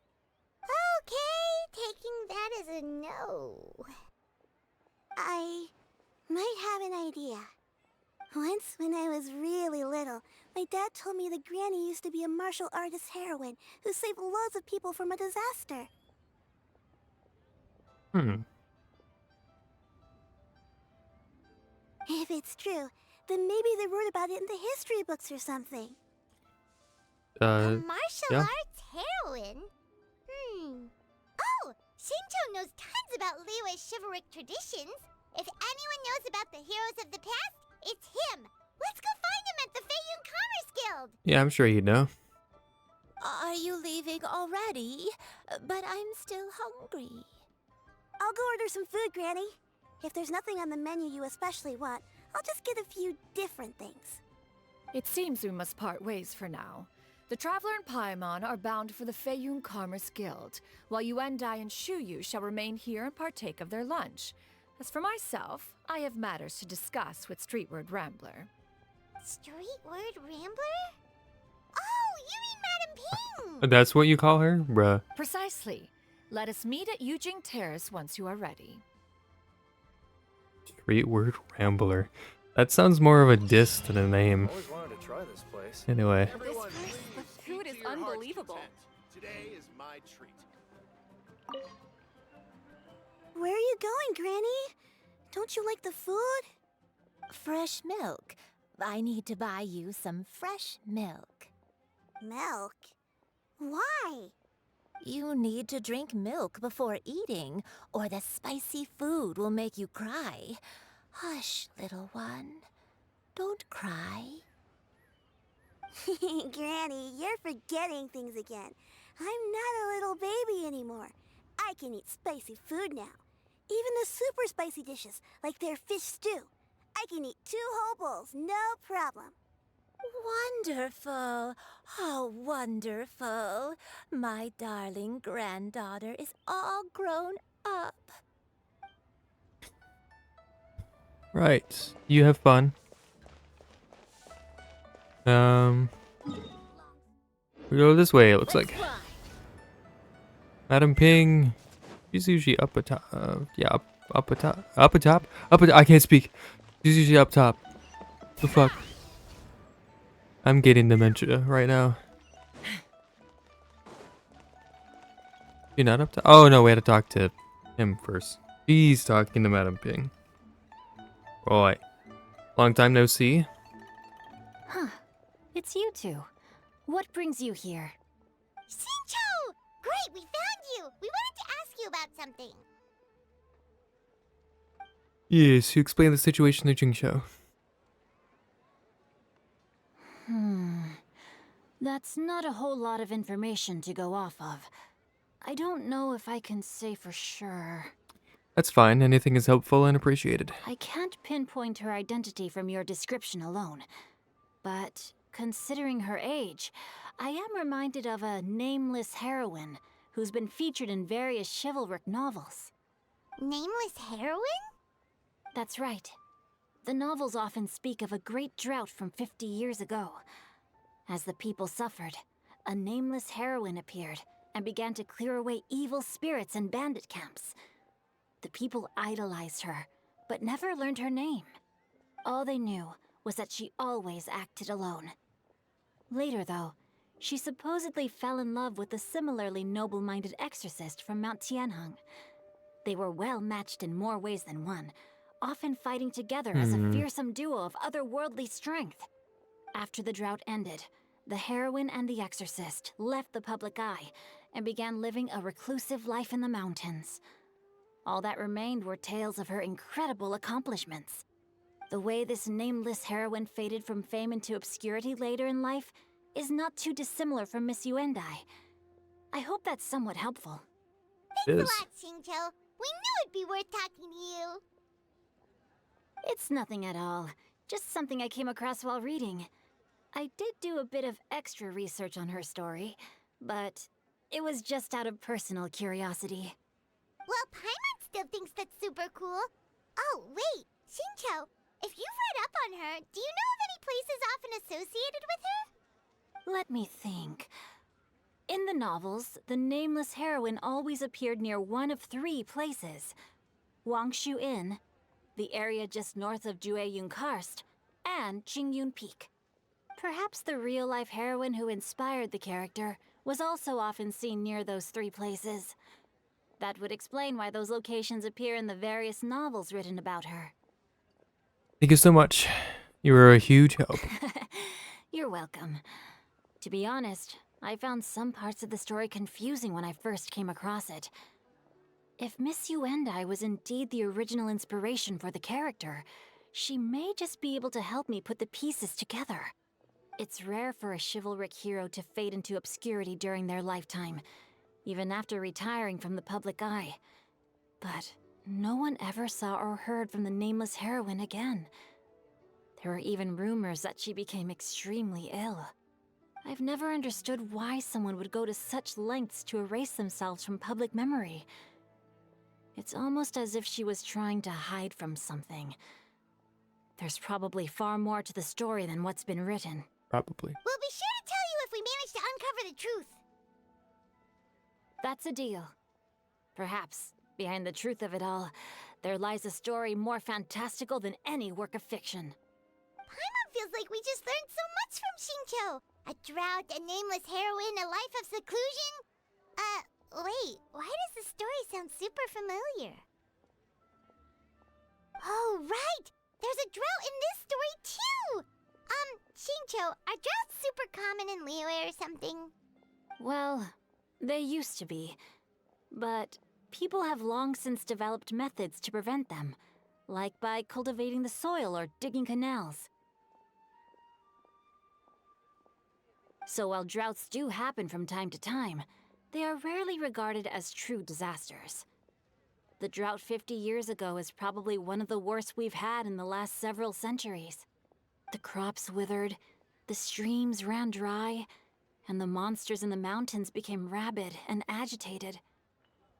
Okay, taking that as a no. I might have an idea. Once, when I was really little, my dad told me that Granny used to be a martial artist heroine who saved loads of people from a disaster. If it's true, then maybe they wrote about it in the history books or something. A martial arts heroine? Oh, Shinto knows tons about Liyue's chivalric traditions. If anyone knows about the heroes of the past, it's him. Let's go find him at the Feiyun Commerce Guild. Yeah, I'm sure you'd know. Are you leaving already? But I'm still hungry. I'll go order some food, Granny. If there's nothing on the menu you especially want, I'll just get a few different things. It seems we must part ways for now. The Traveler and Paimon are bound for the Feiyun Commerce Guild, while Yuendai and Shuyu shall remain here and partake of their lunch. As for myself, I have matters to discuss with Streetward Rambler. Streetward Rambler? Oh, you mean Madam Ping! That's what you call her? Bruh. Precisely. Let us meet at Yujing Terrace once you are ready. Streetward Rambler. That sounds more of a diss than a name. Always wanted to try this place. Anyway. The food is unbelievable. Today is my treat. Where are you going, Granny? Don't you like the food? Fresh milk. I need to buy you some fresh milk. Milk? Why? You need to drink milk before eating, or the spicy food will make you cry. Hush, little one. Don't cry. Granny, you're forgetting things again. I'm not a little baby anymore. I can eat spicy food now. Even the super spicy dishes, like their fish stew. I can eat 2 whole bowls, no problem. Wonderful. Oh, wonderful. My darling granddaughter is all grown up. Right. You have fun. We go this way, it looks like. Madam Ping. She's usually up atop. Yeah, up atop. Up atop. I can't speak. She's usually up top. The fuck. I'm getting dementia right now. You're not up top. Oh no, we had to talk to him first. He's talking to Madam Ping. Boy, long time no see. Huh. It's you two. What brings you here? Shincho! Great, we found you! We wanted to ask you about something. Yes, you explain the situation to Jingshou. That's not a whole lot of information to go off of. I don't know if I can say for sure. That's fine. Anything is helpful and appreciated. I can't pinpoint her identity from your description alone. But considering her age, I am reminded of a nameless heroine who's been featured in various chivalric novels. Nameless heroine? That's right. The novels often speak of a great drought from 50 years ago. As the people suffered, a nameless heroine appeared and began to clear away evil spirits and bandit camps. The people idolized her, but never learned her name. All they knew was that she always acted alone. Later, though, she supposedly fell in love with a similarly noble-minded exorcist from Mount Tianheng. They were well matched in more ways than one, often fighting together as a fearsome duo of otherworldly strength. After the drought ended, the heroine and the exorcist left the public eye and began living a reclusive life in the mountains. All that remained were tales of her incredible accomplishments. The way this nameless heroine faded from fame into obscurity later in life is not too dissimilar from Miss Yuendai. I hope that's somewhat helpful. Thanks a lot, Shincho. We knew it'd be worth talking to you. It's nothing at all. Just something I came across while reading. I did do a bit of extra research on her story, but it was just out of personal curiosity. Well, Paimon still thinks that's super cool. Oh, wait, Shincho, if you've read up on her, do you know of any places often associated with her? Let me think. In the novels, the nameless heroine always appeared near one of 3 places. Wangshu Inn, the area just north of Jueyun Karst, and Qingyun Peak. Perhaps the real-life heroine who inspired the character was also often seen near those 3 places. That would explain why those locations appear in the various novels written about her. Thank you so much. You were a huge help. You're welcome. To be honest, I found some parts of the story confusing when I first came across it. If Miss Yuendai was indeed the original inspiration for the character, she may just be able to help me put the pieces together. It's rare for a chivalric hero to fade into obscurity during their lifetime, even after retiring from the public eye. But no one ever saw or heard from the nameless heroine again. There were even rumors that she became extremely ill. I've never understood why someone would go to such lengths to erase themselves from public memory. It's almost as if she was trying to hide from something. There's probably far more to the story than what's been written. Probably. We'll be sure to tell you if we manage to uncover the truth. That's a deal. Perhaps, behind the truth of it all, there lies a story more fantastical than any work of fiction. Paimon feels like we just learned so much from Shincho. A drought, a nameless heroine, a life of seclusion. Wait, why does the story sound super familiar? Oh, right! There's a drought in this story, too! Shincho, are droughts super common in Liyue or something? Well, they used to be. But people have long since developed methods to prevent them, like by cultivating the soil or digging canals. So while droughts do happen from time to time, they are rarely regarded as true disasters. The drought 50 years ago is probably one of the worst we've had in the last several centuries. The crops withered, the streams ran dry, and the monsters in the mountains became rabid and agitated.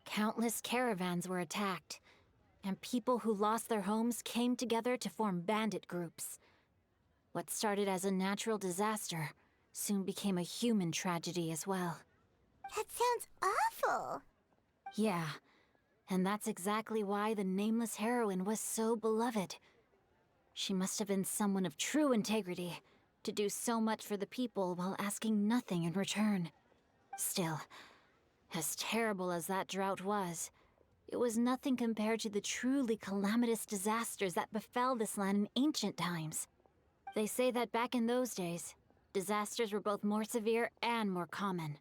Countless caravans were attacked, and people who lost their homes came together to form bandit groups. What started as a natural disaster soon became a human tragedy as well. That sounds awful. Yeah, And that's exactly why the nameless heroine was so beloved. She must have been someone of true integrity, to do so much for the people while asking nothing in return. Still, as terrible as that drought was, it was nothing compared to the truly calamitous disasters that befell this land in ancient times. They say that back in those days, disasters were both more severe and more common.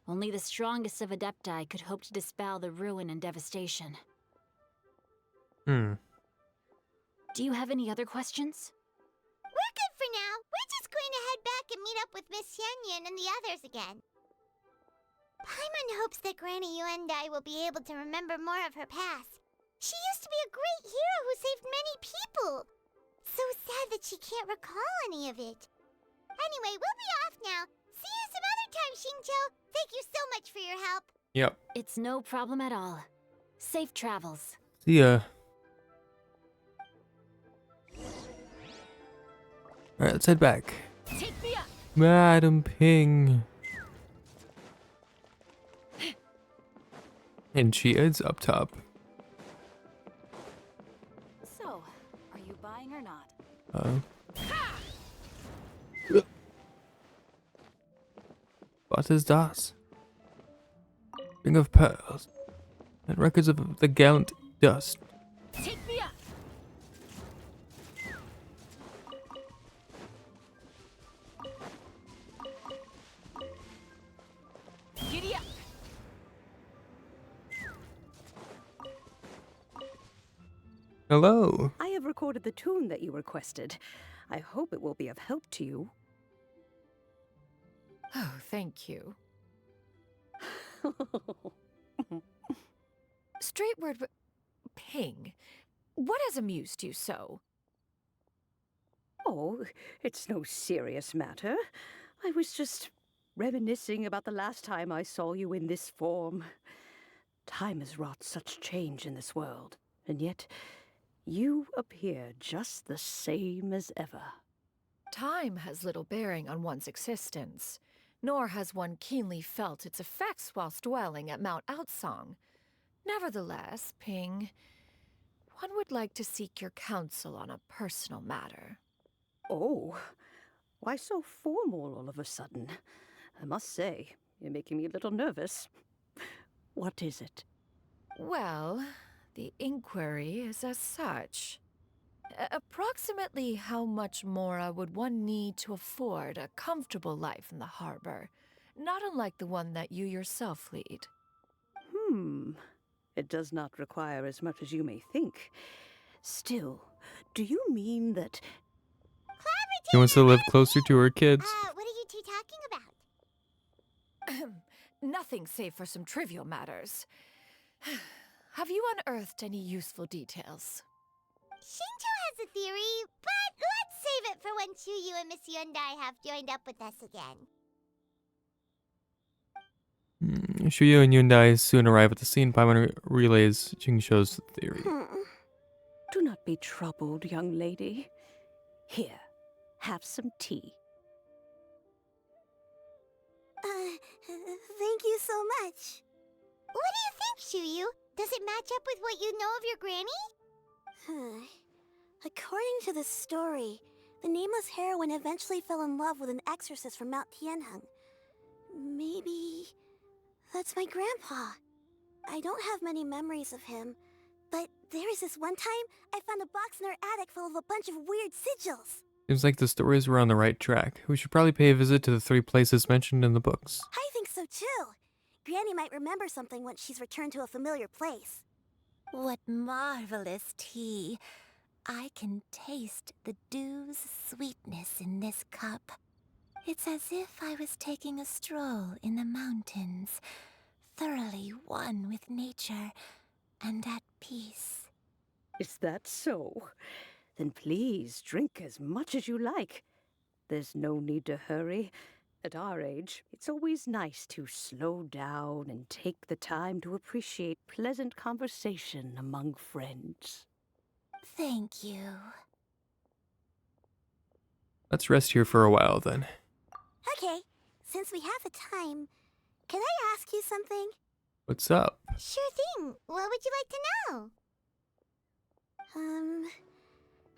Only the strongest of Adepti could hope to dispel the ruin and devastation. Do you have any other questions? We're good for now. We're just going to head back and meet up with Miss Xianyan and the others again. Paimon hopes that Granny Yuendai will be able to remember more of her past. She used to be a great hero who saved many people. So sad that she can't recall any of it. Anyway, we'll be off now. See you some other time, Xingqiu. Thank you so much for your help. Yep. It's no problem at all. Safe travels. See ya. Alright, let's head back. Take me up. Madam Ping. And she is up top. So, are you buying or not? What is das? Ring of pearls. And records of the gallant dust. Take me up. Giddy up. Hello. I have recorded the tune that you requested. I hope it will be of help to you. Oh, thank you. Straight word, Ping. What has amused you so? Oh, it's no serious matter. I was just reminiscing about the last time I saw you in this form. Time has wrought such change in this world, and yet you appear just the same as ever. Time has little bearing on one's existence, nor has one keenly felt its effects whilst dwelling at Mount Outsong. Nevertheless, Ping, one would like to seek your counsel on a personal matter. Oh, why so formal all of a sudden? I must say, you're making me a little nervous. What is it? Well, the inquiry is as such. Approximately how much more would one need to afford a comfortable life in the harbor, not unlike the one that you yourself lead? It does not require as much as you may think. Still, do you mean that... She wants to live closer to her kids. What are you two talking about? Nothing save for some trivial matters. Have you unearthed any useful details? Xingqiu has a theory, but let's save it for when Chuyu and Miss Yuendai have joined up with us again. Shuyo and Yundai soon arrive at the scene. Paimon relays Jingshou's theory. Do not be troubled, young lady. Here, have some tea. Thank you so much. What do you think, Shuyu? Does it match up with what you know of your granny? According to the story, the nameless heroine eventually fell in love with an exorcist from Mount Tianheng. Maybe that's my grandpa. I don't have many memories of him, but there was this one time I found a box in our attic full of a bunch of weird sigils. Seems like the stories were on the right track. We should probably pay a visit to the 3 places mentioned in the books. I think so too. Granny might remember something once she's returned to a familiar place. What marvelous tea. I can taste the dew's sweetness in this cup. It's as if I was taking a stroll in the mountains, thoroughly one with nature and at peace. Is that so? Then please drink as much as you like. There's no need to hurry. At our age, it's always nice to slow down and take the time to appreciate pleasant conversation among friends. Thank you. Let's rest here for a while then. Okay, since we have the time, can I ask you something? What's up? Sure thing. What would you like to know?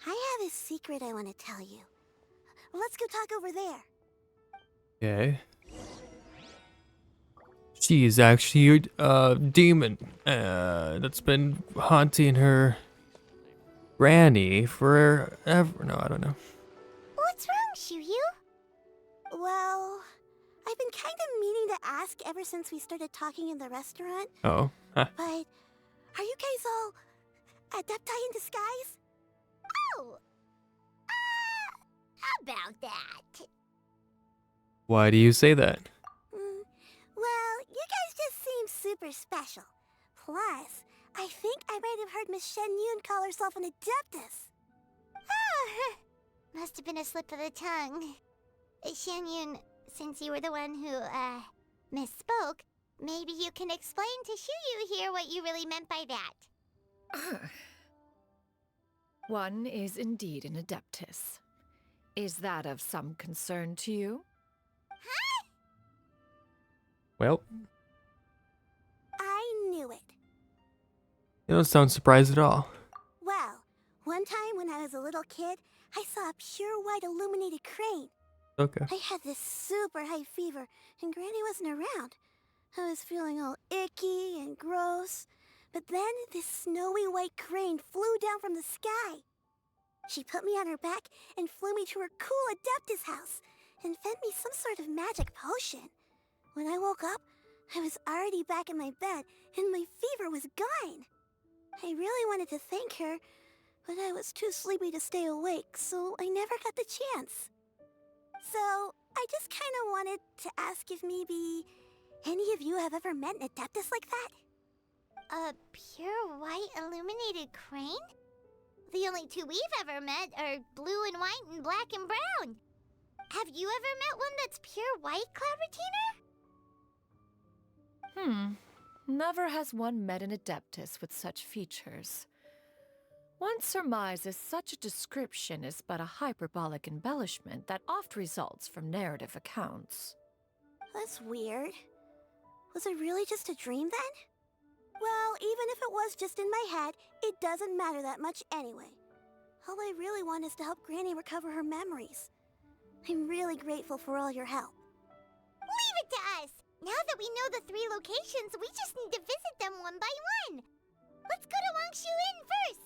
I have a secret I want to tell you. Let's go talk over there. Okay. She is actually a demon that's been haunting her granny forever. No, I don't know. What's wrong, Shiryu? Well, I've been kind of meaning to ask ever since we started talking in the restaurant. Oh. Huh. But are you guys all adepti in disguise? Oh, about that. Why do you say that? Well, you guys just seem super special. Plus, I think I might have heard Miss Shen Yun call herself an adeptus. Oh, must have been a slip of the tongue. Shen Yun, since you were the one who, misspoke, maybe you can explain to Shiryu here what you really meant by that. One is indeed an adeptus. Is that of some concern to you? Huh? Well, I knew it. you don't sound surprised at all. Well, one time when I was a little kid, I saw a pure white illuminated crane. Okay. I had this super high fever, and Granny wasn't around. I was feeling all icky and gross. But then this snowy white crane flew down from the sky. She put me on her back and flew me to her cool Adeptus house and fed me some sort of magic potion. When I woke up, I was already back in my bed and my fever was gone. I really wanted to thank her, but I was too sleepy to stay awake, so I never got the chance. So, I just kind of wanted to ask if maybe any of you have ever met an Adeptus like that? A pure white illuminated crane? The only two we've ever met are blue and white and black and brown. Have you ever met one that's pure white, Cloud Retainer? Never has one met an adeptus with such features. One surmises such a description is but a hyperbolic embellishment that oft results from narrative accounts. That's weird. Was it really just a dream then? Well, even if it was just in my head, it doesn't matter that much anyway. All I really want is to help Granny recover her memories. I'm really grateful for all your help. Leave it to us! Now that we know the 3 locations, we just need to visit them one by one. Let's go to Wangshu Inn first!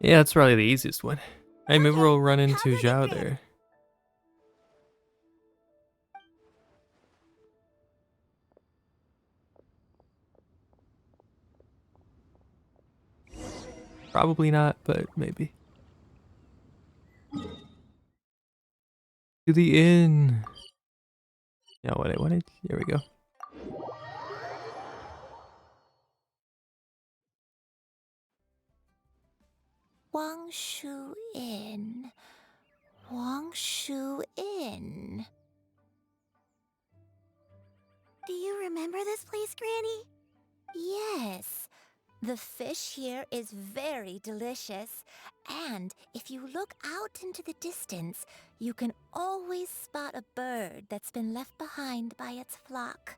Yeah, that's probably the easiest one. Hey, maybe we'll run into visit Zhao Granny. there. Probably not, but maybe. To the inn. Yeah, what I wanted. Here we go. Wangshu Inn. Wangshu Inn. Do you remember this place, Granny? Yes. The fish here is very delicious. And if you look out into the distance, you can always spot a bird that's been left behind by its flock.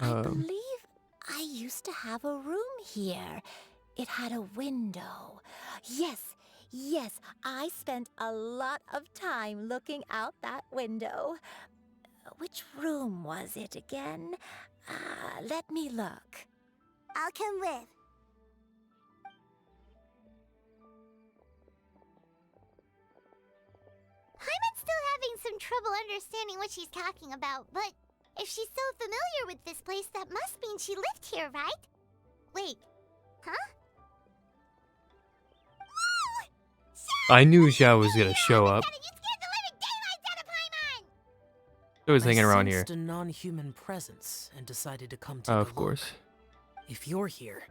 I believe I used to have a room here. It had a window. Yes, I spent a lot of time looking out that window. Which room was it again? Let me look. I'll come with. Paimon's still having some trouble understanding what she's talking about, but if she's so familiar with this place, that must mean she lived here, right? Wait, huh? I knew Zhao was gonna show up. He was hanging around I here. sensed a non-human presence and decided to come take a Of look. course. If you're here,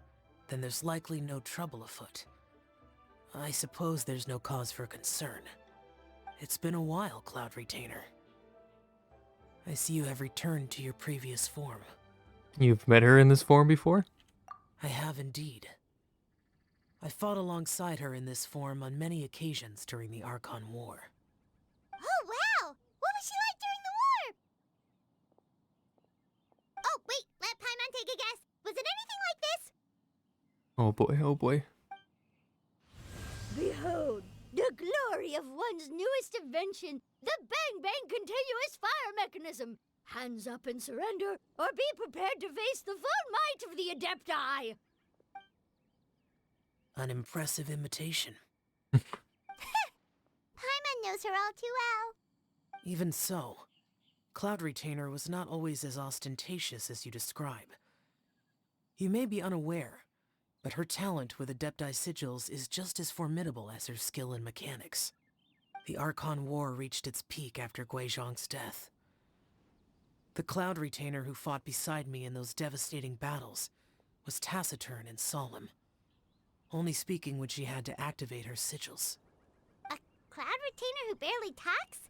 then there's likely no trouble afoot. I suppose there's no cause for concern. It's been a while, Cloud Retainer. I see you have returned to your previous form. You've met her in this form before? I have indeed. I fought alongside her in this form on many occasions during the Archon War. Oh, wow! What was she like during the war? Oh, wait, let Paimon take a guess. Was it anything Oh boy, oh boy. Behold, the glory of one's newest invention, the Bang Bang Continuous Fire Mechanism. Hands up and surrender, or be prepared to face the full might of the Adepti. An impressive imitation. Paimon knows her all too well. Even so, Cloud Retainer was not always as ostentatious as you describe. You may be unaware, but her talent with Adepti sigils is just as formidable as her skill in mechanics. The Archon War reached its peak after Guizhong's death. The Cloud Retainer who fought beside me in those devastating battles was taciturn and solemn, only speaking when she had to activate her sigils. A Cloud Retainer who barely talks?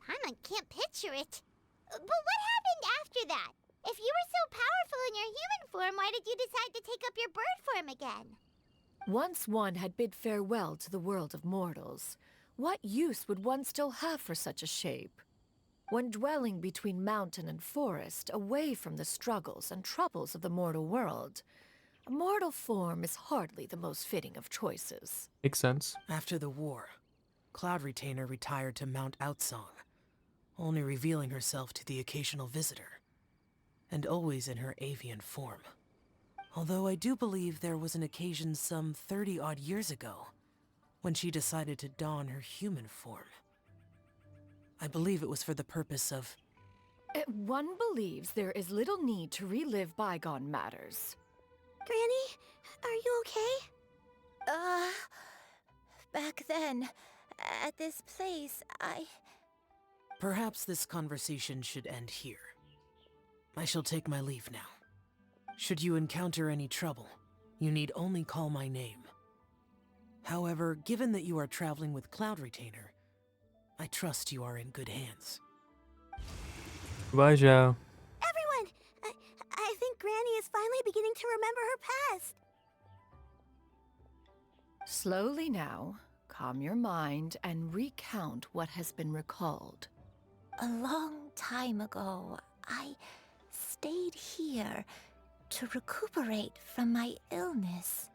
Paimon can't picture it. But what happened after that? If you were so powerful in your human form, why did you decide to take up your bird form again? Once one had bid farewell to the world of mortals, what use would one still have for such a shape? When dwelling between mountain and forest, away from the struggles and troubles of the mortal world, a mortal form is hardly the most fitting of choices. Makes sense. After the war, Cloud Retainer retired to Mount Outsong, only revealing herself to the occasional visitor, and always in her avian form. Although I do believe there was an occasion some 30-odd years ago when she decided to don her human form. I believe it was for the purpose of... One believes there is little need to relive bygone matters. Granny, are you okay? Back then, at this place, Perhaps this conversation should end here. I shall take my leave now. Should you encounter any trouble, you need only call my name. However, given that you are traveling with Cloud Retainer, I trust you are in good hands. Goodbye, Zhao. Everyone, I think Granny is finally beginning to remember her past. Slowly now, calm your mind and recount what has been recalled. A long time ago, I stayed here to recuperate from my illness.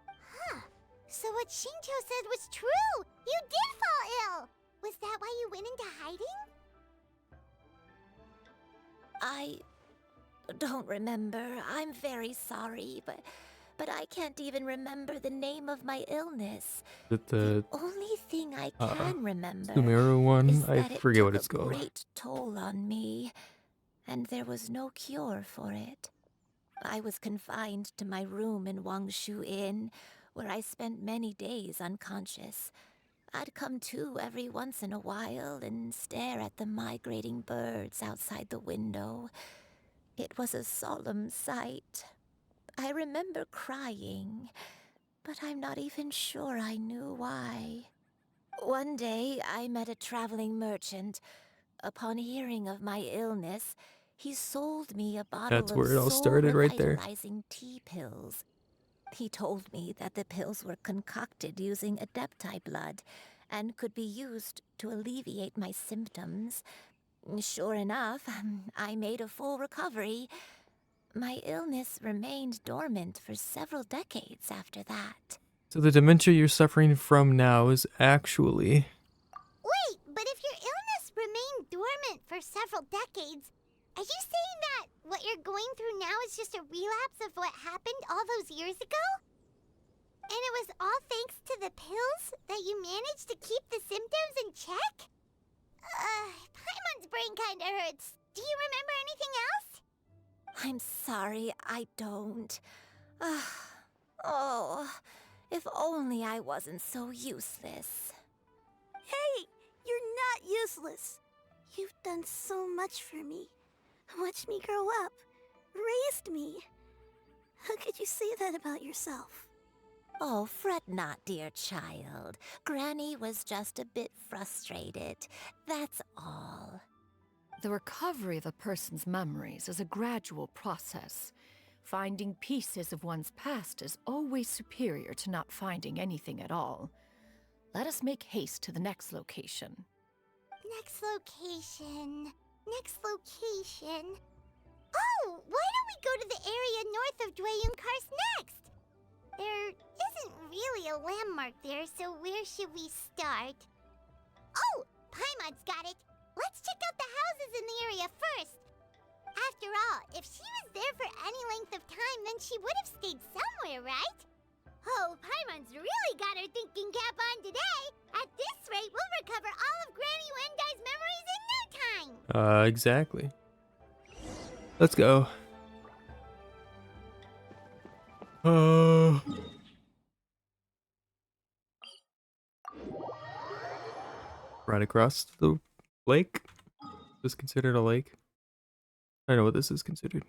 Huh. So what Shinto said was true! You did fall ill! Was that why you went into hiding? I don't remember. I'm very sorry, but I can't even remember the name of my illness. The only thing I can remember Sumeru one? is I that forget it what took it's a called. great toll on me, and there was no cure for it. I was confined to my room in Wangshu Inn, where I spent many days unconscious. I'd come to every once in a while and stare at the migrating birds outside the window. It was a solemn sight. I remember crying, but I'm not even sure I knew why. One day, I met a traveling merchant. Upon hearing of my illness, he sold me a bottle That's of where it all started right there. soul-revitalizing tea pills. He told me that the pills were concocted using Adepti blood and could be used to alleviate my symptoms. Sure enough, I made a full recovery. My illness remained dormant for several decades after that. So the dementia you're suffering from now is actually... Wait, but if your illness remained dormant for several decades, are you saying that what you're going through now is just a relapse of what happened all those years ago? And it was all thanks to the pills that you managed to keep the symptoms in check? Paimon's brain kinda hurts. Do you remember anything else? I'm sorry, I don't. Oh, if only I wasn't so useless. Hey, you're not useless. You've done so much for me. Watched me grow up. Raised me. How could you say that about yourself? Oh, fret not, dear child. Granny was just a bit frustrated. That's all. The recovery of a person's memories is a gradual process. Finding pieces of one's past is always superior to not finding anything at all. Let us make haste to the next location. Next location. Next location. Oh, why don't we go to the area north of Dwayun Karst next? There isn't really a landmark there, so where should we start? Oh! Paimon's got it! Let's check out the houses in the area first! After all, if she was there for any length of time, then she would have stayed somewhere, right? Oh, Paimon's really got her thinking cap on today! At this rate, we'll recover all of Granny Wendai's memories in no time! Exactly. Let's go. Right across the lake? Is this considered a lake? I know what this is considered.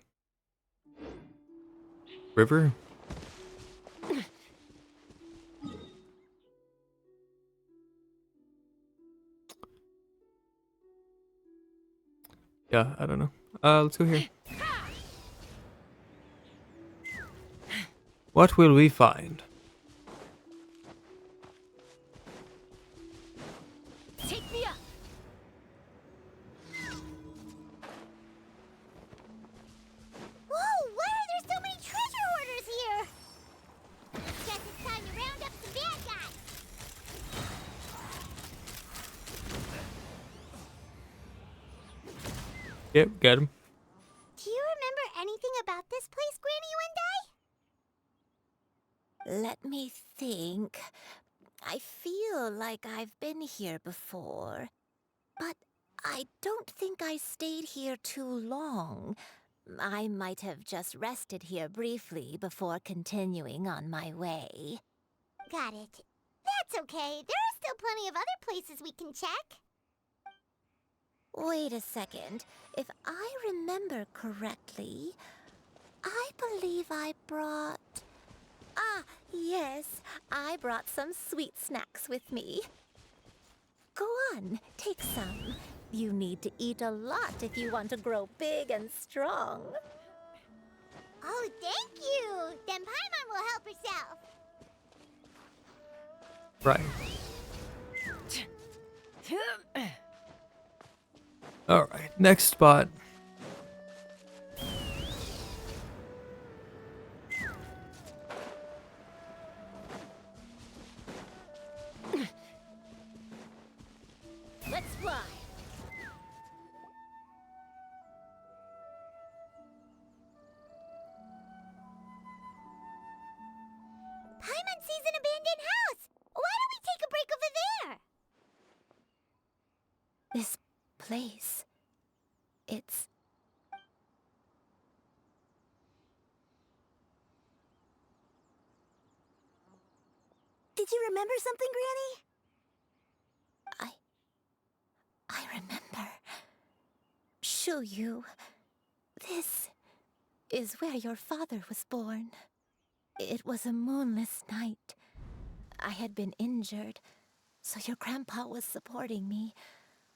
River? Yeah, I don't know. Let's go here. What will we find? Take me up! Whoa, why are there so many treasure hoarders here? Guess it's time to round up some bad guys. Yep, got him. Do you remember anything about this place, Granny Wendai? Let me think. I feel like I've been here before, but I don't think I stayed here too long. I might have just rested here briefly before continuing on my way. Got it. That's okay. There are still plenty of other places we can check. Wait a second. If I remember correctly, I believe I brought... Ah, yes, I brought some sweet snacks with me. Go on, take some. You need to eat a lot if you want to grow big and strong. Oh, thank you! Then Paimon will help herself. Right. Alright, next spot. Let's fly! Paimon sees an abandoned house! Why don't we take a break over there? This place, it's... Did you remember something, Granny? I remember. Shuyu, this is where your father was born. It was a moonless night. I had been injured, so your grandpa was supporting me.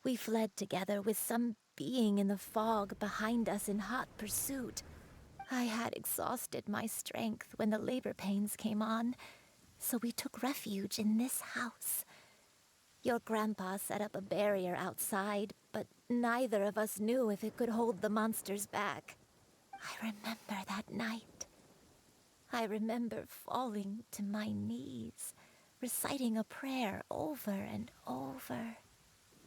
We fled together with some being in the fog behind us in hot pursuit. I had exhausted my strength when the labor pains came on, so we took refuge in this house. Your grandpa set up a barrier outside, but neither of us knew if it could hold the monsters back. I remember that night. I remember falling to my knees, reciting a prayer over and over.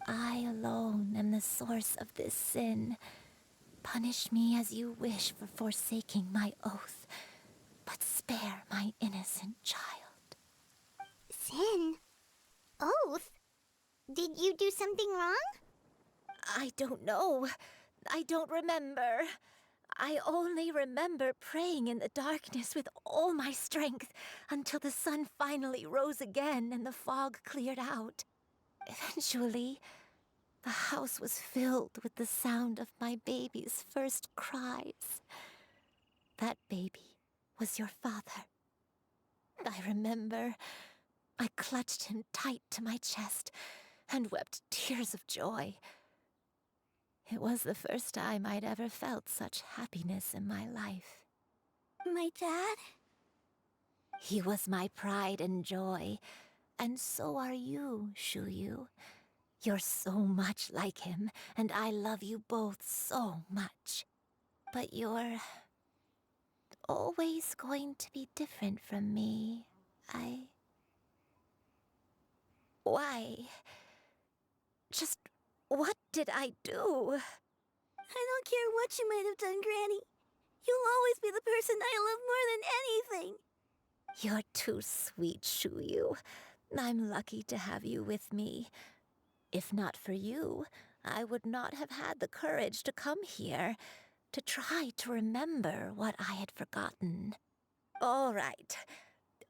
I alone am the source of this sin. Punish me as you wish for forsaking my oath, but spare my innocent child. Sin? Oath? Did you do something wrong? I don't know. I don't remember. I only remember praying in the darkness with all my strength until the sun finally rose again and the fog cleared out. Eventually, the house was filled with the sound of my baby's first cries. That baby was your father. I remember I clutched him tight to my chest and wept tears of joy. It was the first time I'd ever felt such happiness in my life. My dad? He was my pride and joy, and so are you, Shuyu. You're so much like him, and I love you both so much. But you're always going to be different from me. Why? Just what did I do? I don't care what you might have done, Granny. You'll always be the person I love more than anything. You're too sweet, Shuyu. I'm lucky to have you with me. If not for you, I would not have had the courage to come here, to try to remember what I had forgotten. All right,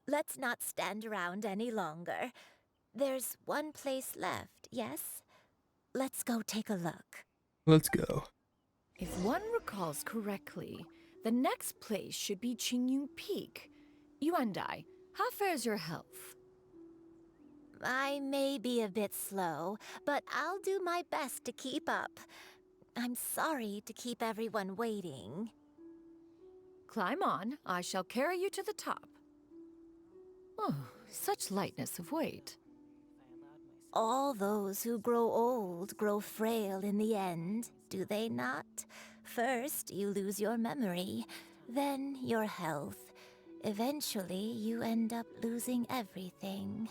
let's not stand around any longer. There's one place left, yes? Let's go take a look. Let's go. If one recalls correctly, the next place should be Qingyun Peak. You and I, how fares your health? I may be a bit slow, but I'll do my best to keep up. I'm sorry to keep everyone waiting. Climb on, I shall carry you to the top. Oh, such lightness of weight. All those who grow old grow frail in the end, do they not? First, you lose your memory, then your health. Eventually, you end up losing everything.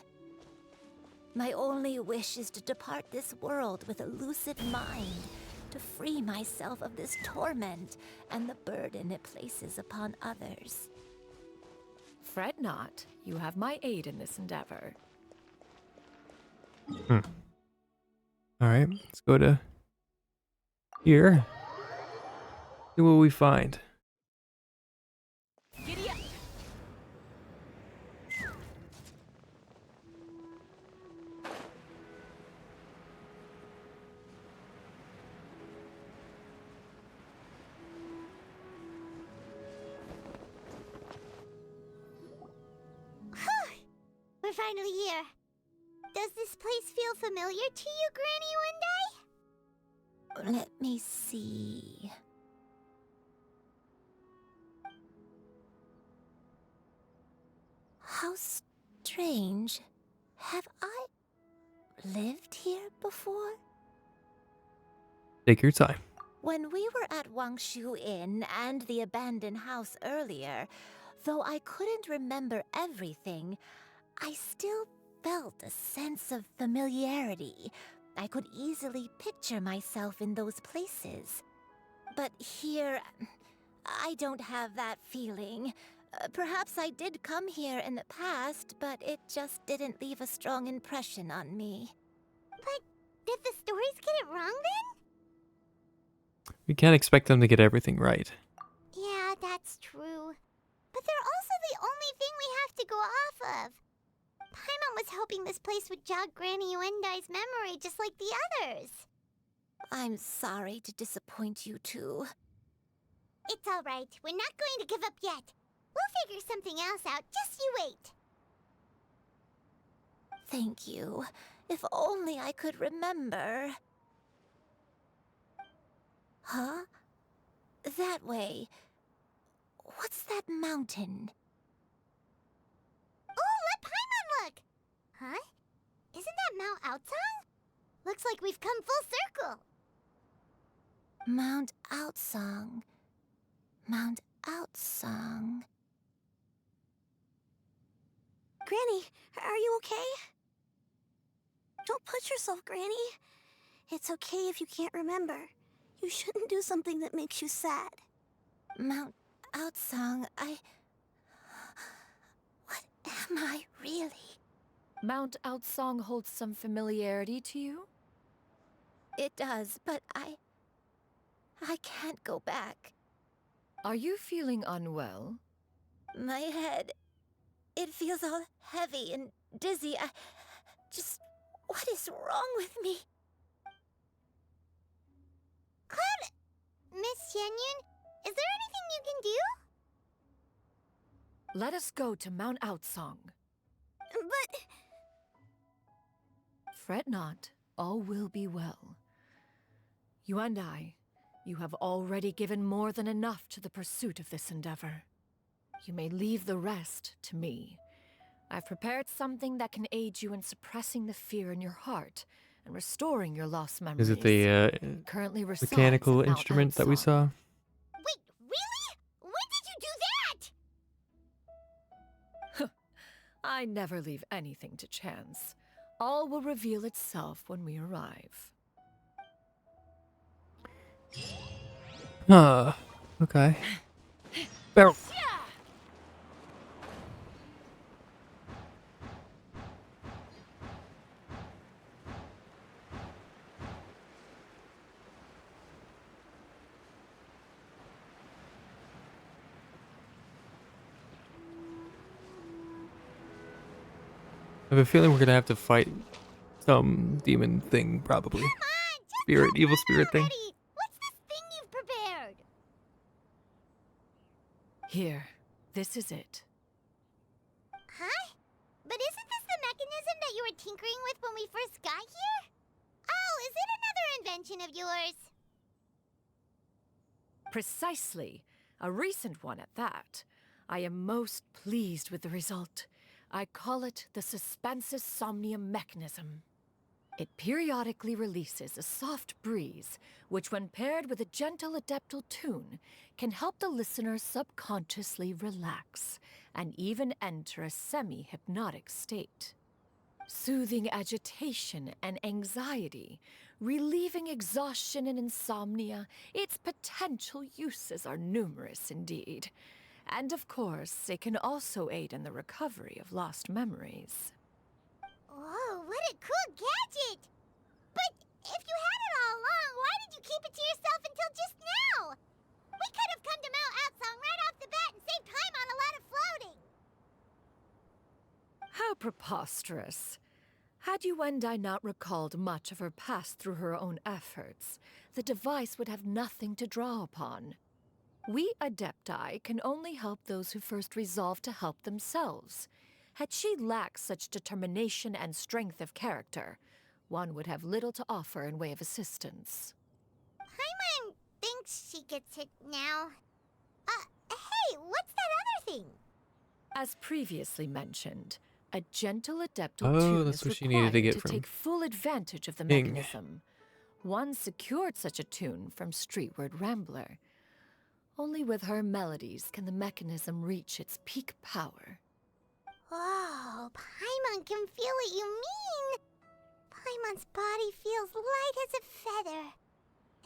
My only wish is to depart this world with a lucid mind, to free myself of this torment and the burden it places upon others. Fret not, you have my aid in this endeavor. Alright, let's go to here. See what we find. Giddy up! We're finally here. Does this place feel familiar to you, Granny One Day? Let me see. How strange. Have I lived here before? Take your time. When we were at Wangshu Inn and the abandoned house earlier, though I couldn't remember everything, I still felt a sense of familiarity. I could easily picture myself in those places. But here, I don't have that feeling. Perhaps I did come here in the past, but it just didn't leave a strong impression on me. But did the stories get it wrong then? We can't expect them to get everything right. Yeah, that's true. But they're also the only thing we have to go off of. Paimon was hoping this place would jog Granny Uendai's memory just like the others. I'm sorry to disappoint you too. It's all right. We're not going to give up yet. We'll figure something else out. Just you wait. Thank you. If only I could remember. Huh? That way. What's that mountain? Oh, let Paimon look! Huh? Isn't that Mount Aotsang? Looks like we've come full circle. Mount Aotsang. Mount Aotsang. Granny, are you okay? Don't push yourself, Granny. It's okay if you can't remember. You shouldn't do something that makes you sad. Mount Aotsang, What am I really? Mount Aotsang holds some familiarity to you? It does, but I can't go back. Are you feeling unwell? My head, it feels all heavy and dizzy. What is wrong with me? Cloud, Miss Xianyun, is there anything you can do? Let us go to Mount Aotsang. But... Fret not, all will be well. You and I, you have already given more than enough to the pursuit of this endeavor. You may leave the rest to me. I've prepared something that can aid you in suppressing the fear in your heart and restoring your lost memories. Is it the currently resides mechanical at Mount instrument that we Aotsang. saw? Wait, really? When did you do that? I never leave anything to chance. All will reveal itself when we arrive. Okay. Barrel. I have a feeling we're gonna have to fight some demon thing, probably. Spirit, evil spirit thing. What's this thing you've prepared? Here, this is it. Huh? But isn't this the mechanism that you were tinkering with when we first got here? Oh, is it another invention of yours? Precisely. A recent one at that. I am most pleased with the result. I call it the Suspensus Somnium mechanism. It periodically releases a soft breeze, which when paired with a gentle adeptal tune, can help the listener subconsciously relax and even enter a semi-hypnotic state. Soothing agitation and anxiety, relieving exhaustion and insomnia, its potential uses are numerous indeed. And of course, it can also aid in the recovery of lost memories. Whoa, what a cool gadget! But if you had it all along, why did you keep it to yourself until just now? We could have come to Mount Outsong right off the bat and saved Paimon a lot of floating! How preposterous! Had you and I not recalled much of her past through her own efforts, the device would have nothing to draw upon. We Adepti can only help those who first resolve to help themselves. Had she lacked such determination and strength of character, one would have little to offer in way of assistance. Paimon thinks she gets it now. Hey, what's that other thing? As previously mentioned, a gentle adeptal Oh, tune that's is what she needed to required get to from take full advantage of the King. mechanism. One secured such a tune from Streetward Rambler. Only with her melodies can the mechanism reach its peak power. Whoa, Paimon can feel what you mean! Paimon's body feels light as a feather.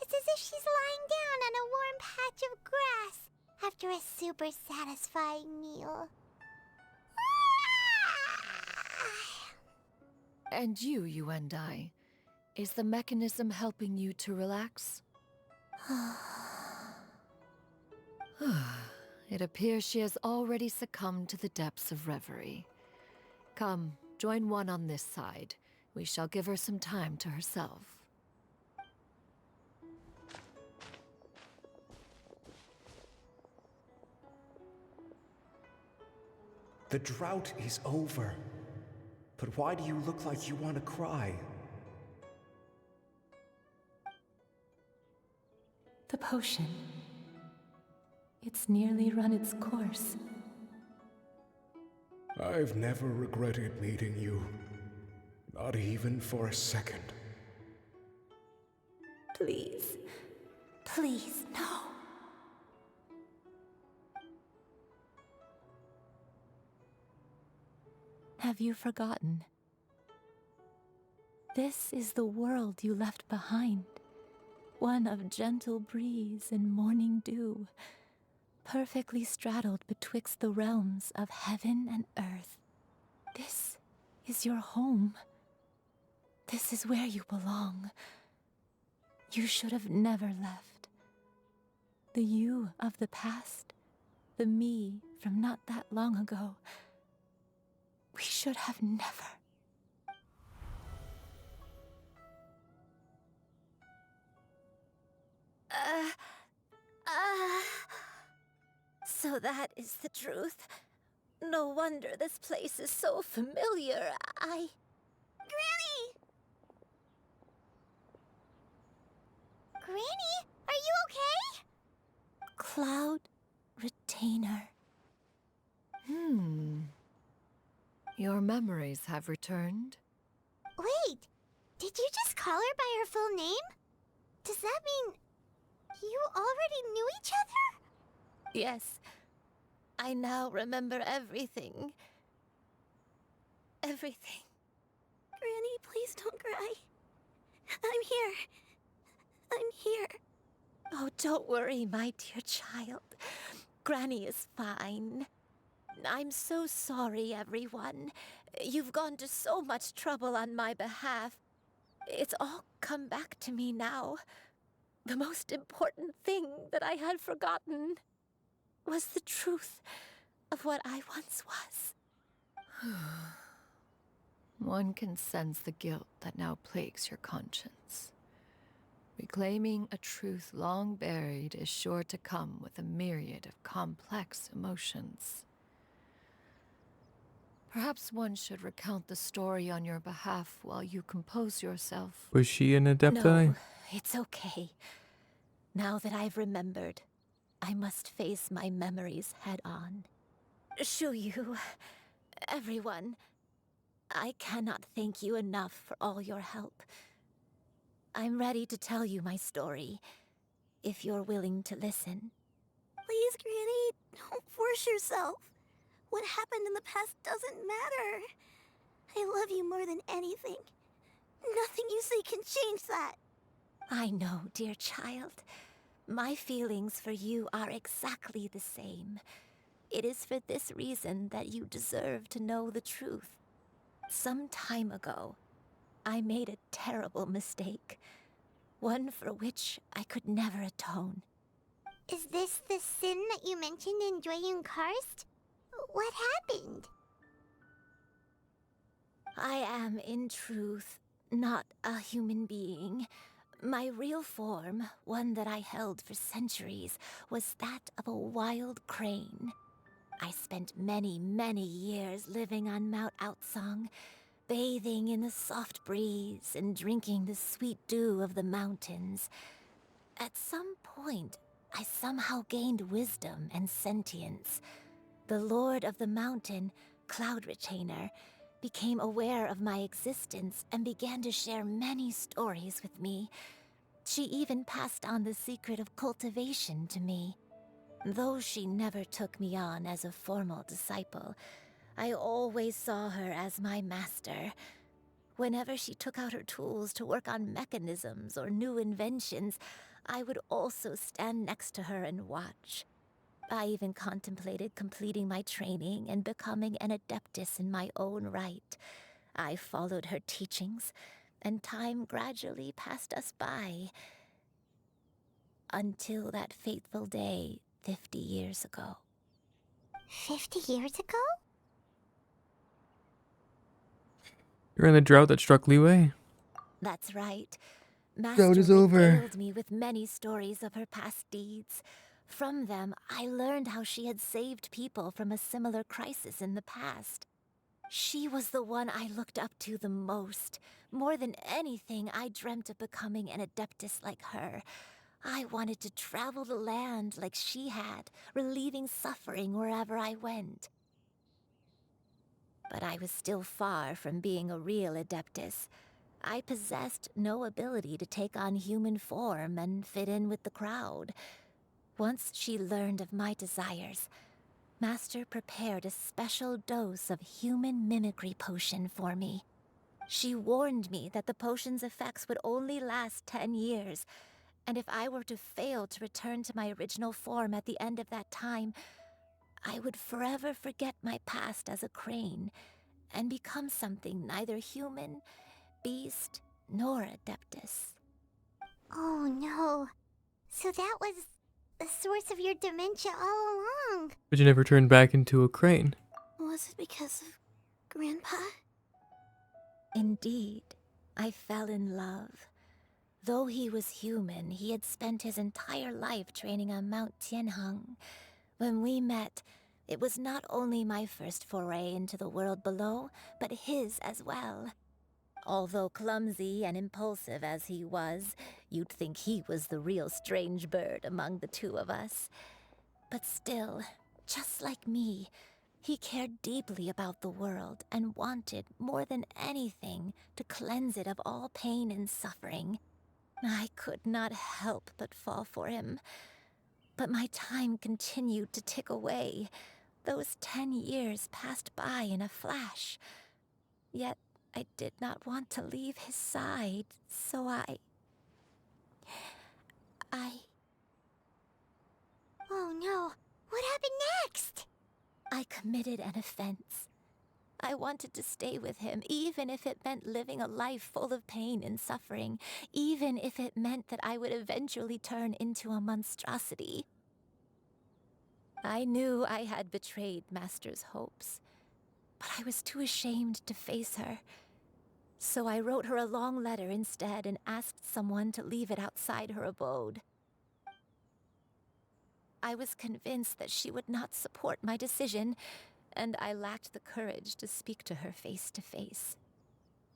It's as if she's lying down on a warm patch of grass after a super satisfying meal. And you and I, is the mechanism helping you to relax? It appears she has already succumbed to the depths of reverie. Come, join one on this side. We shall give her some time to herself. The drought is over. But why do you look like you want to cry? The potion. It's nearly run its course. I've never regretted meeting you. Not even for a second. Please. Please, no. Have you forgotten? This is the world you left behind. One of gentle breeze and morning dew, perfectly straddled betwixt the realms of heaven and earth. This is your home. This is where you belong. You should have never left. The you of the past, the me from not that long ago, we should have never. So that is the truth. No wonder this place is so familiar. Granny! Granny, are you okay? Cloud Retainer. Your memories have returned? Wait, did you just call her by her full name? Does that mean you already knew each other? Yes, I now remember everything. everything. Granny, please don't cry. I'm here. I'm here. Oh, don't worry, my dear child. Granny is fine. I'm so sorry, everyone. You've gone to so much trouble on my behalf. It's all come back to me now. The most important thing that I had forgotten was the truth of what I once was. One can sense the guilt that now plagues your conscience. Reclaiming a truth long buried is sure to come with a myriad of complex emotions. Perhaps one should recount the story on your behalf while you compose yourself. Was she an Adepti? No, it's okay. Now that I've remembered, I must face my memories head on. Shuyu, everyone, I cannot thank you enough for all your help. I'm ready to tell you my story, if you're willing to listen. Please, Granny, don't force yourself. What happened in the past doesn't matter. I love you more than anything. Nothing you say can change that. I know, dear child. My feelings for you are exactly the same. It is for this reason that you deserve to know the truth. Some time ago, I made a terrible mistake. One for which I could never atone. Is this the sin that you mentioned in Dwayne Karst? What happened? I am, in truth, not a human being. My real form, one that I held for centuries, was that of a wild crane. I spent many, many years living on Mount Outsong, bathing in the soft breeze and drinking the sweet dew of the mountains. At some point, I somehow gained wisdom and sentience. The Lord of the Mountain, Cloud Retainer, became aware of my existence and began to share many stories with me. She even passed on the secret of cultivation to me. Though she never took me on as a formal disciple, I always saw her as my master. Whenever she took out her tools to work on mechanisms or new inventions, I would also stand next to her and watch. I even contemplated completing my training and becoming an adeptus in my own right. I followed her teachings, and time gradually passed us by. Until that fateful day 50 years ago. 50 years ago? During the drought that struck Liyue? That's right. Drought Master is over. regaled me with many stories of her past deeds. From them, I learned how she had saved people from a similar crisis in the past. She was the one I looked up to the most. More than anything, I dreamt of becoming an adeptus like her. I wanted to travel the land like she had, relieving suffering wherever I went. But I was still far from being a real adeptus. I possessed no ability to take on human form and fit in with the crowd. Once she learned of my desires, Master prepared a special dose of human mimicry potion for me. She warned me that the potion's effects would only last 10 years, and if I were to fail to return to my original form at the end of that time, I would forever forget my past as a crane and become something neither human, beast, nor adeptus. Oh no. So that was the source of your dementia all along. But you never turned back into a crane. Was it because of Grandpa? Indeed, I fell in love. Though he was human, he had spent his entire life training on Mount Tianheng. When we met, it was not only my first foray into the world below, but his as well. Although clumsy and impulsive as he was, you'd think he was the real strange bird among the two of us. But still, just like me, he cared deeply about the world and wanted, more than anything, to cleanse it of all pain and suffering. I could not help but fall for him. But my time continued to tick away. Those 10 years passed by in a flash. Yet I did not want to leave his side, so I... Oh no, what happened next? I committed an offense. I wanted to stay with him, even if it meant living a life full of pain and suffering, even if it meant that I would eventually turn into a monstrosity. I knew I had betrayed Master's hopes, but I was too ashamed to face her. So I wrote her a long letter instead and asked someone to leave it outside her abode. I was convinced that she would not support my decision, and I lacked the courage to speak to her face to face.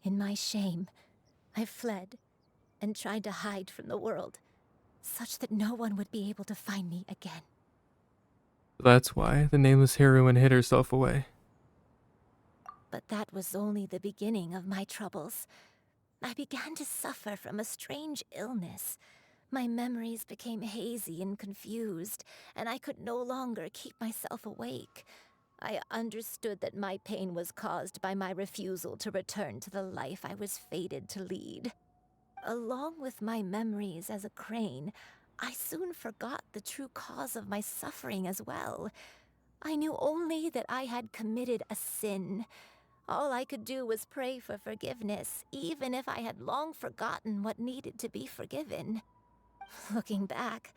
In my shame, I fled and tried to hide from the world, such that no one would be able to find me again. That's why the nameless heroine hid herself away. But that was only the beginning of my troubles. I began to suffer from a strange illness. My memories became hazy and confused, and I could no longer keep myself awake. I understood that my pain was caused by my refusal to return to the life I was fated to lead. Along with my memories as a crane, I soon forgot the true cause of my suffering as well. I knew only that I had committed a sin. All I could do was pray for forgiveness, even if I had long forgotten what needed to be forgiven. Looking back,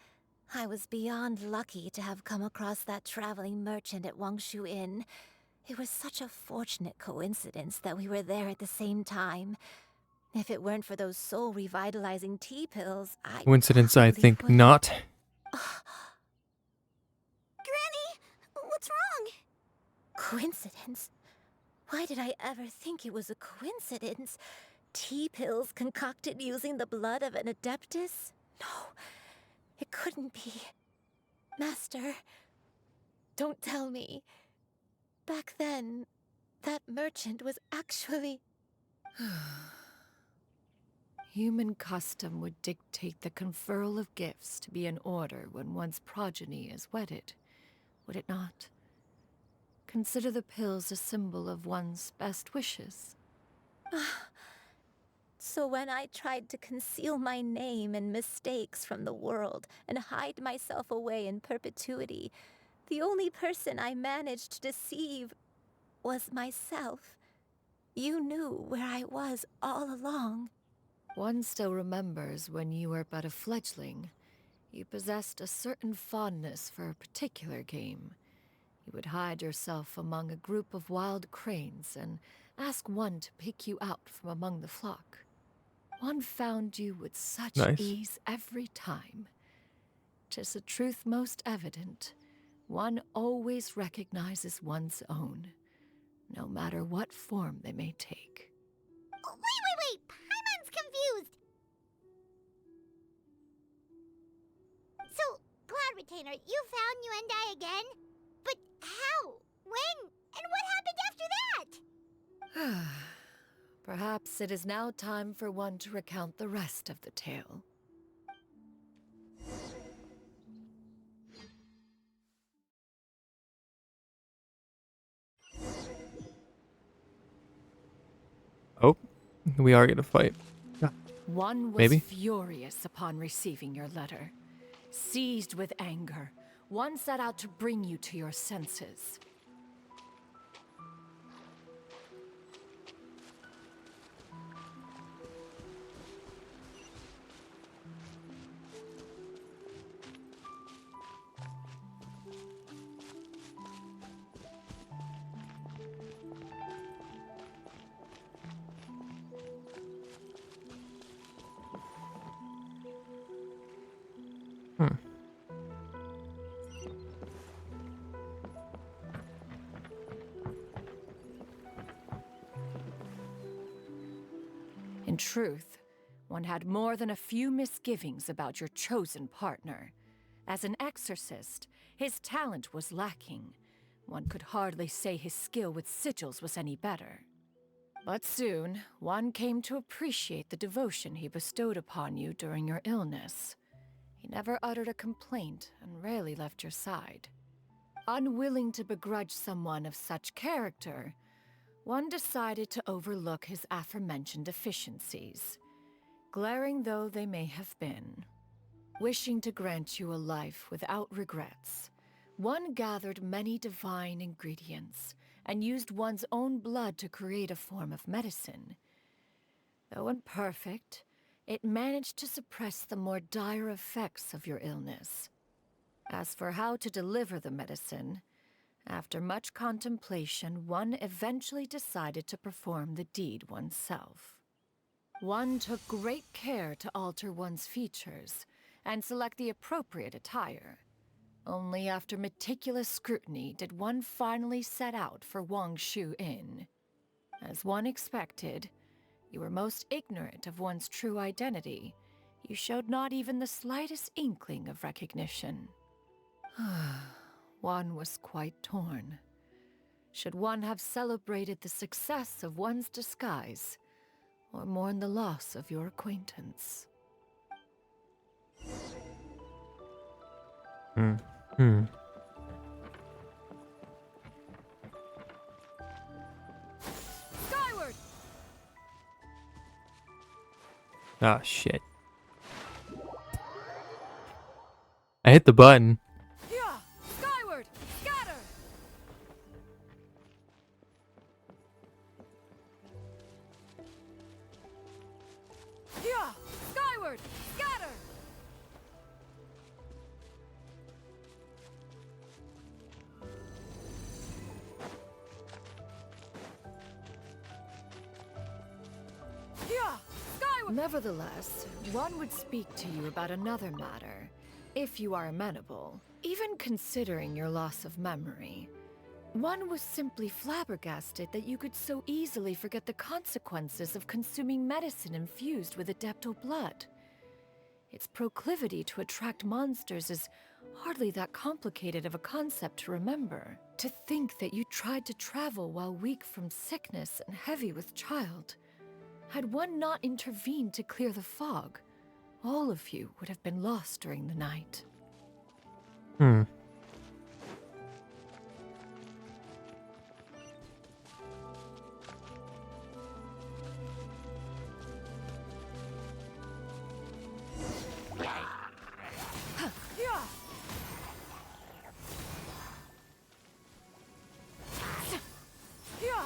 I was beyond lucky to have come across that traveling merchant at Wangshu Inn. It was such a fortunate coincidence that we were there at the same time. If it weren't for those soul-revitalizing tea pills, I Coincidence, I probably think would... not. Granny, what's wrong? Coincidence? Why did I ever think it was a coincidence? Tea pills concocted using the blood of an adeptus? No, it couldn't be. Master, don't tell me. Back then, that merchant was actually... Human custom would dictate the conferral of gifts to be in order when one's progeny is wedded, would it not? Consider the pills a symbol of one's best wishes. So when I tried to conceal my name and mistakes from the world and hide myself away in perpetuity, the only person I managed to deceive was myself. You knew where I was all along. One still remembers when you were but a fledgling. You possessed a certain fondness for a particular game. You would hide yourself among a group of wild cranes and ask one to pick you out from among the flock. One found you with such ease every time. 'Tis a truth most evident. One always recognizes one's own, no matter what form they may take. Wait! Paimon's confused! So, Cloud Retainer, you found Yuendai again? But how? When? And what happened after that? Perhaps it is now time for one to recount the rest of the tale. Oh, we are gonna fight. One was Maybe? furious upon receiving your letter. Seized with anger, one set out to bring you to your senses. In truth, one had more than a few misgivings about your chosen partner. As an exorcist, his talent was lacking. One could hardly say his skill with sigils was any better. But soon, one came to appreciate the devotion he bestowed upon you during your illness. He never uttered a complaint and rarely left your side. Unwilling to begrudge someone of such character, one decided to overlook his aforementioned deficiencies, glaring though they may have been. Wishing to grant you a life without regrets, one gathered many divine ingredients and used one's own blood to create a form of medicine. Though imperfect, it managed to suppress the more dire effects of your illness. As for how to deliver the medicine, after much contemplation, one eventually decided to perform the deed oneself. One took great care to alter one's features and select the appropriate attire. Only after meticulous scrutiny did one finally set out for Wangshu Inn. As one expected, you were most ignorant of one's true identity. You showed not even the slightest inkling of recognition. One was quite torn. Should one have celebrated the success of one's disguise, or mourn the loss of your acquaintance? Skyward! Ah, shit. I hit the button. Yeah! Skyward! Scatter! Yeah! Skyward! Scatter! Yeah! Skyward! Nevertheless, one would speak to you about another matter, if you are amenable. Even considering your loss of memory, one was simply flabbergasted that you could so easily forget the consequences of consuming medicine infused with adeptal blood. Its proclivity to attract monsters is hardly that complicated of a concept to remember. To think that you tried to travel while weak from sickness and heavy with child. Had one not intervened to clear the fog, all of you would have been lost during the night.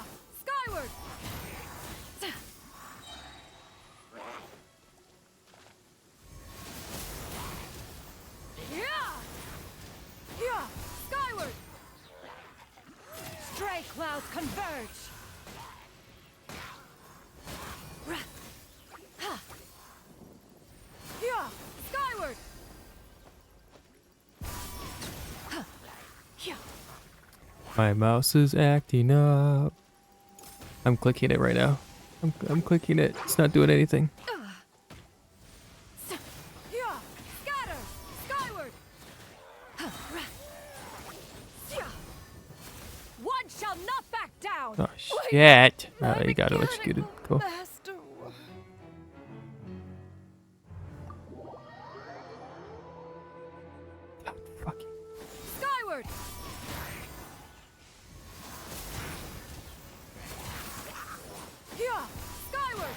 Skyward! Skyward! Stray clouds converge! Skyward! My mouse is acting up. I'm clicking it right now. I'm clicking it. It's not doing anything. Scatter! Skyward! One shall not back down! Oh shit! Oh, you got electrocuted. Cool. Master. Skyward! Skyward!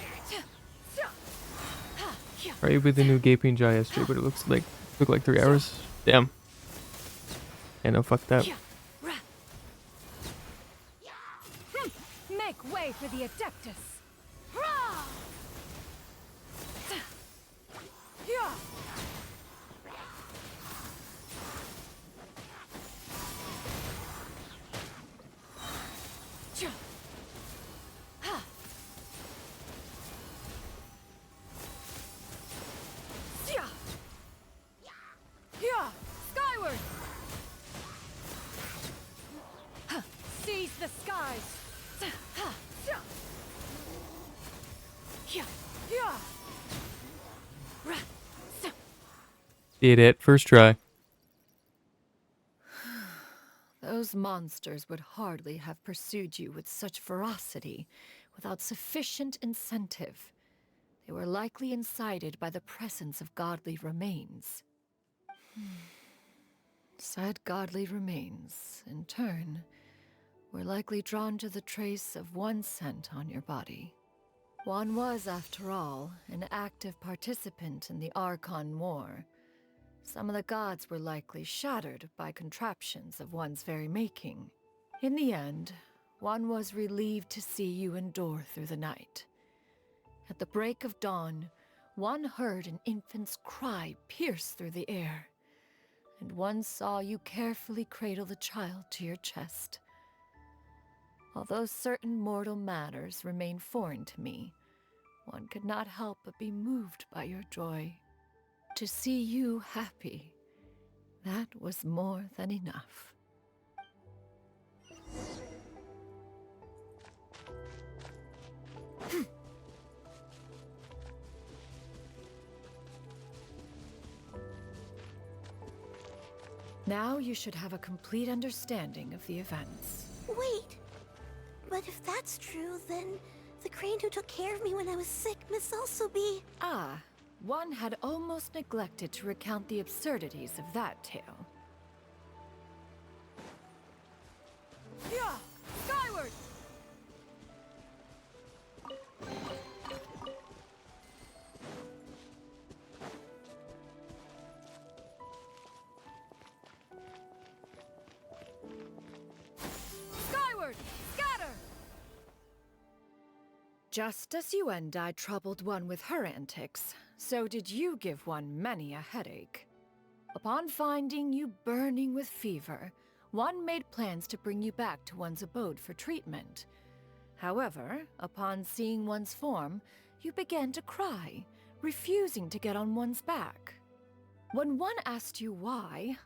Right with the new gaping jaw yesterday, but it took like 3 hours. Damn. Yeah, no, fuck that. Make way for the Adeptus! Skyward! Seize the skies! Did it. First try. Those monsters would hardly have pursued you with such ferocity without sufficient incentive. They were likely incited by the presence of godly remains. Said godly remains, in turn, were likely drawn to the trace of one scent on your body. One was, after all, an active participant in the Archon War. Some of the gods were likely shattered by contraptions of one's very making. In the end, one was relieved to see you endure through the night. At the break of dawn, one heard an infant's cry pierce through the air, and one saw you carefully cradle the child to your chest. Although certain mortal matters remain foreign to me, one could not help but be moved by your joy. To see you happy, that was more than enough. Now you should have a complete understanding of the events. Wait! But if that's true, then the crane who took care of me when I was sick must also be... Ah, one had almost neglected to recount the absurdities of that tale. Yeah! Skyward! Skyward! Scatter! Just as you and I troubled one with her antics, so did you give one many a headache. Upon finding you burning with fever, one made plans to bring you back to one's abode for treatment. However, upon seeing one's form, you began to cry, refusing to get on one's back. When one asked you why,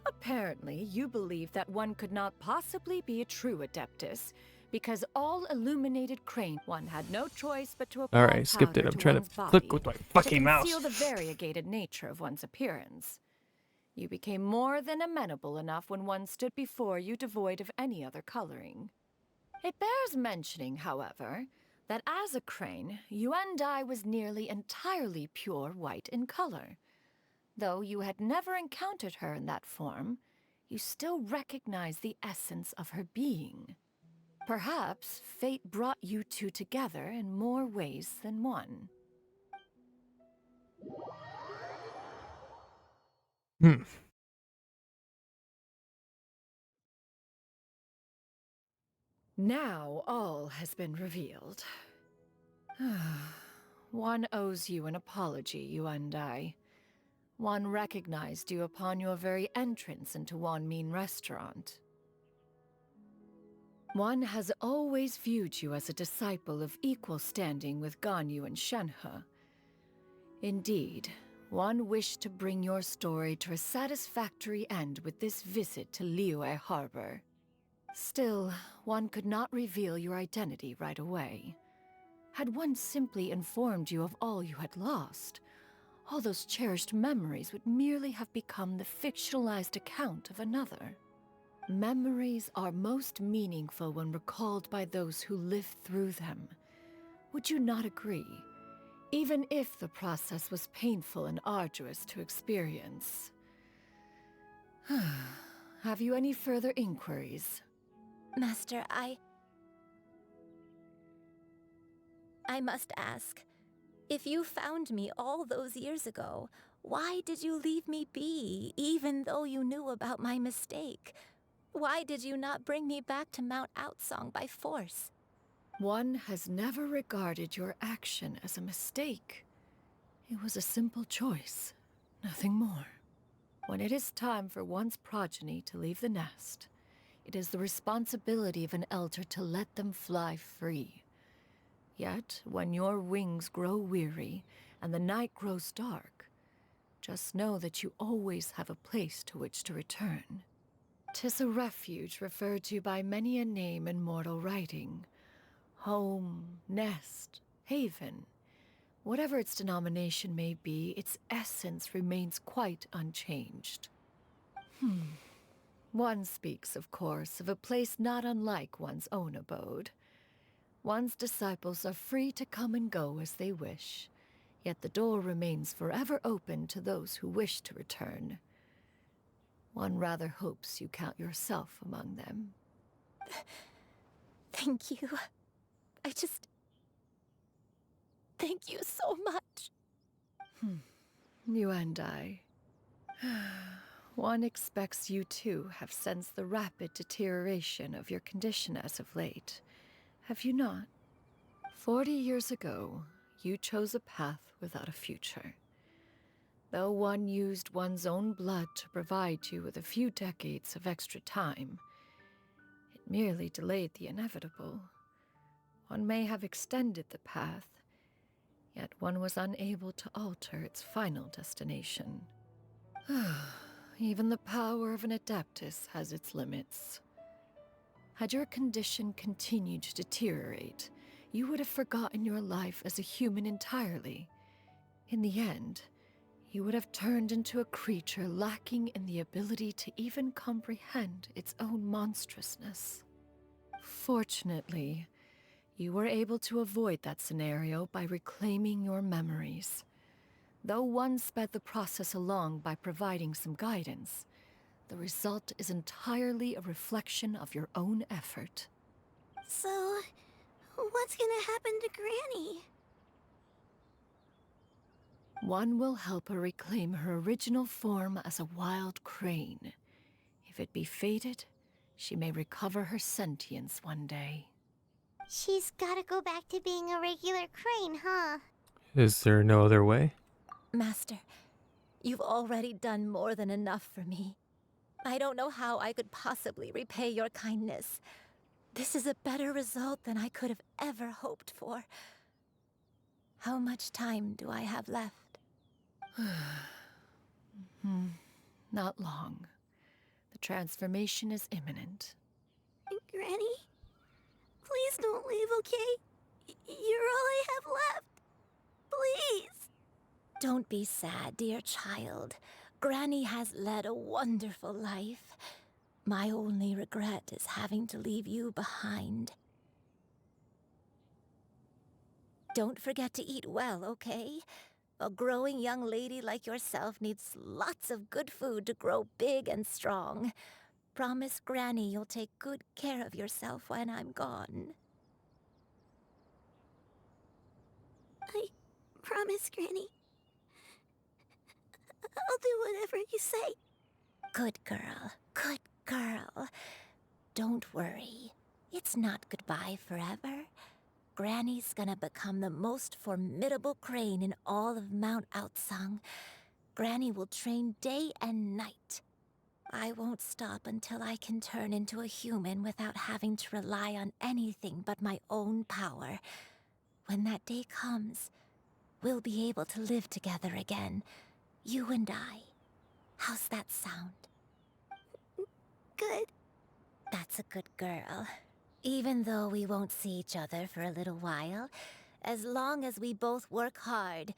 apparently you believed that one could not possibly be a true Adeptus, because all illuminated crane one had no choice but to apply Alright, skipped it. powder I'm trying to one's body click with my fucking to mouse. conceal the variegated nature of one's appearance. You became more than amenable enough when one stood before you devoid of any other coloring. It bears mentioning, however, that as a crane, you and I was nearly entirely pure white in color. Though you had never encountered her in that form, you still recognized the essence of her being. Perhaps fate brought you two together in more ways than one. Now all has been revealed. One owes you an apology, you and I. One recognized you upon your very entrance into Wanmin restaurant. One has always viewed you as a disciple of equal standing with Ganyu and Shenhe. Indeed, one wished to bring your story to a satisfactory end with this visit to Liyue Harbor. Still, one could not reveal your identity right away. Had one simply informed you of all you had lost, all those cherished memories would merely have become the fictionalized account of another. Memories are most meaningful when recalled by those who lived through them. Would you not agree? Even if the process was painful and arduous to experience. Have you any further inquiries? Master, I must ask. If you found me all those years ago, why did you leave me be, even though you knew about my mistake? Why did you not bring me back to Mount Outsong by force? One has never regarded your action as a mistake. It was a simple choice, nothing more. When it is time for one's progeny to leave the nest, it is the responsibility of an elder to let them fly free. Yet, when your wings grow weary and the night grows dark, just know that you always have a place to which to return. 'Tis a refuge referred to by many a name in mortal writing. Home, nest, haven. Whatever its denomination may be, its essence remains quite unchanged. One speaks, of course, of a place not unlike one's own abode. One's disciples are free to come and go as they wish, yet the door remains forever open to those who wish to return. One rather hopes you count yourself among them. Thank you. Thank you so much. You and I. One expects you too have sensed the rapid deterioration of your condition as of late. Have you not? 40 years ago, you chose a path without a future. Though one used one's own blood to provide you with a few decades of extra time, it merely delayed the inevitable. One may have extended the path, yet one was unable to alter its final destination. Even the power of an Adeptus has its limits. Had your condition continued to deteriorate, you would have forgotten your life as a human entirely. In the end, you would have turned into a creature lacking in the ability to even comprehend its own monstrousness. Fortunately, you were able to avoid that scenario by reclaiming your memories. Though one sped the process along by providing some guidance, the result is entirely a reflection of your own effort. So, what's gonna happen to Granny? One will help her reclaim her original form as a wild crane. If it be fated, she may recover her sentience one day. She's gotta go back to being a regular crane, huh? Is there no other way? Master, you've already done more than enough for me. I don't know how I could possibly repay your kindness. This is a better result than I could have ever hoped for. How much time do I have left? Not long. The transformation is imminent. Granny? Please don't leave, okay? You're all I have left. Please! Don't be sad, dear child. Granny has led a wonderful life. My only regret is having to leave you behind. Don't forget to eat well, okay? A growing young lady like yourself needs lots of good food to grow big and strong. Promise Granny you'll take good care of yourself when I'm gone. I promise, Granny. I'll do whatever you say. Good girl, good girl. Don't worry. It's not goodbye forever. Granny's gonna become the most formidable crane in all of Mount Outsung. Granny will train day and night. I won't stop until I can turn into a human without having to rely on anything but my own power. When that day comes, we'll be able to live together again, you and I. How's that sound? Good. That's a good girl. Even though we won't see each other for a little while, as long as we both work hard,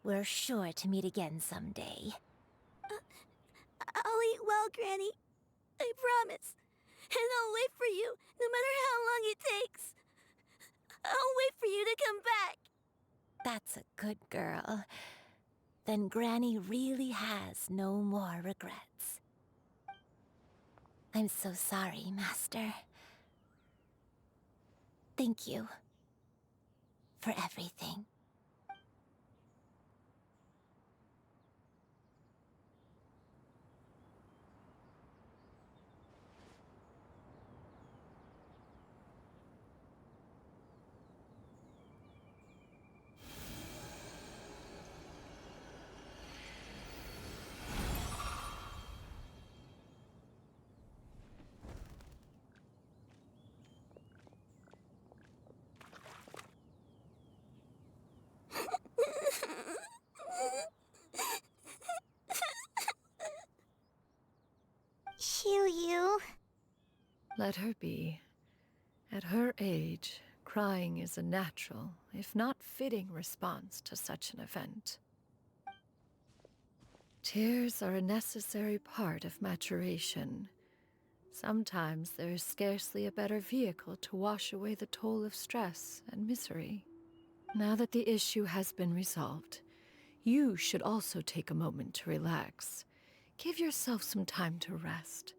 we're sure to meet again someday. I'll eat well, Granny. I promise. And I'll wait for you, no matter how long it takes. I'll wait for you to come back. That's a good girl. Then Granny really has no more regrets. I'm so sorry, Master. Thank you for everything. Shiryu. Let her be. At her age, crying is a natural, if not fitting, response to such an event. Tears are a necessary part of maturation. Sometimes there is scarcely a better vehicle to wash away the toll of stress and misery. Now that the issue has been resolved, you should also take a moment to relax. Give yourself some time to rest.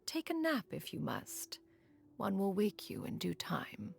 Take a nap if you must. One will wake you in due time.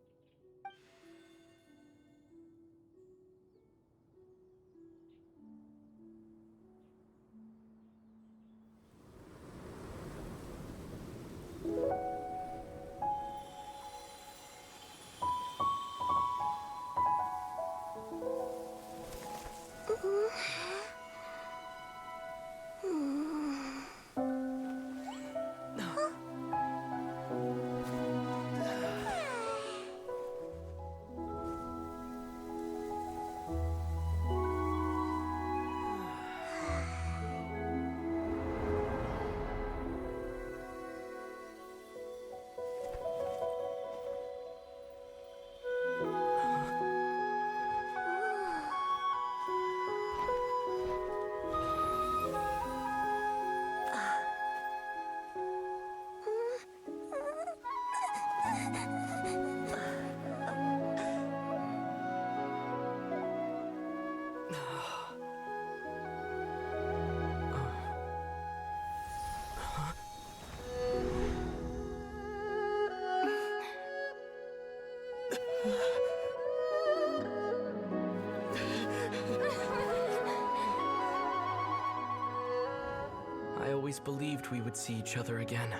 I always believed we would see each other again,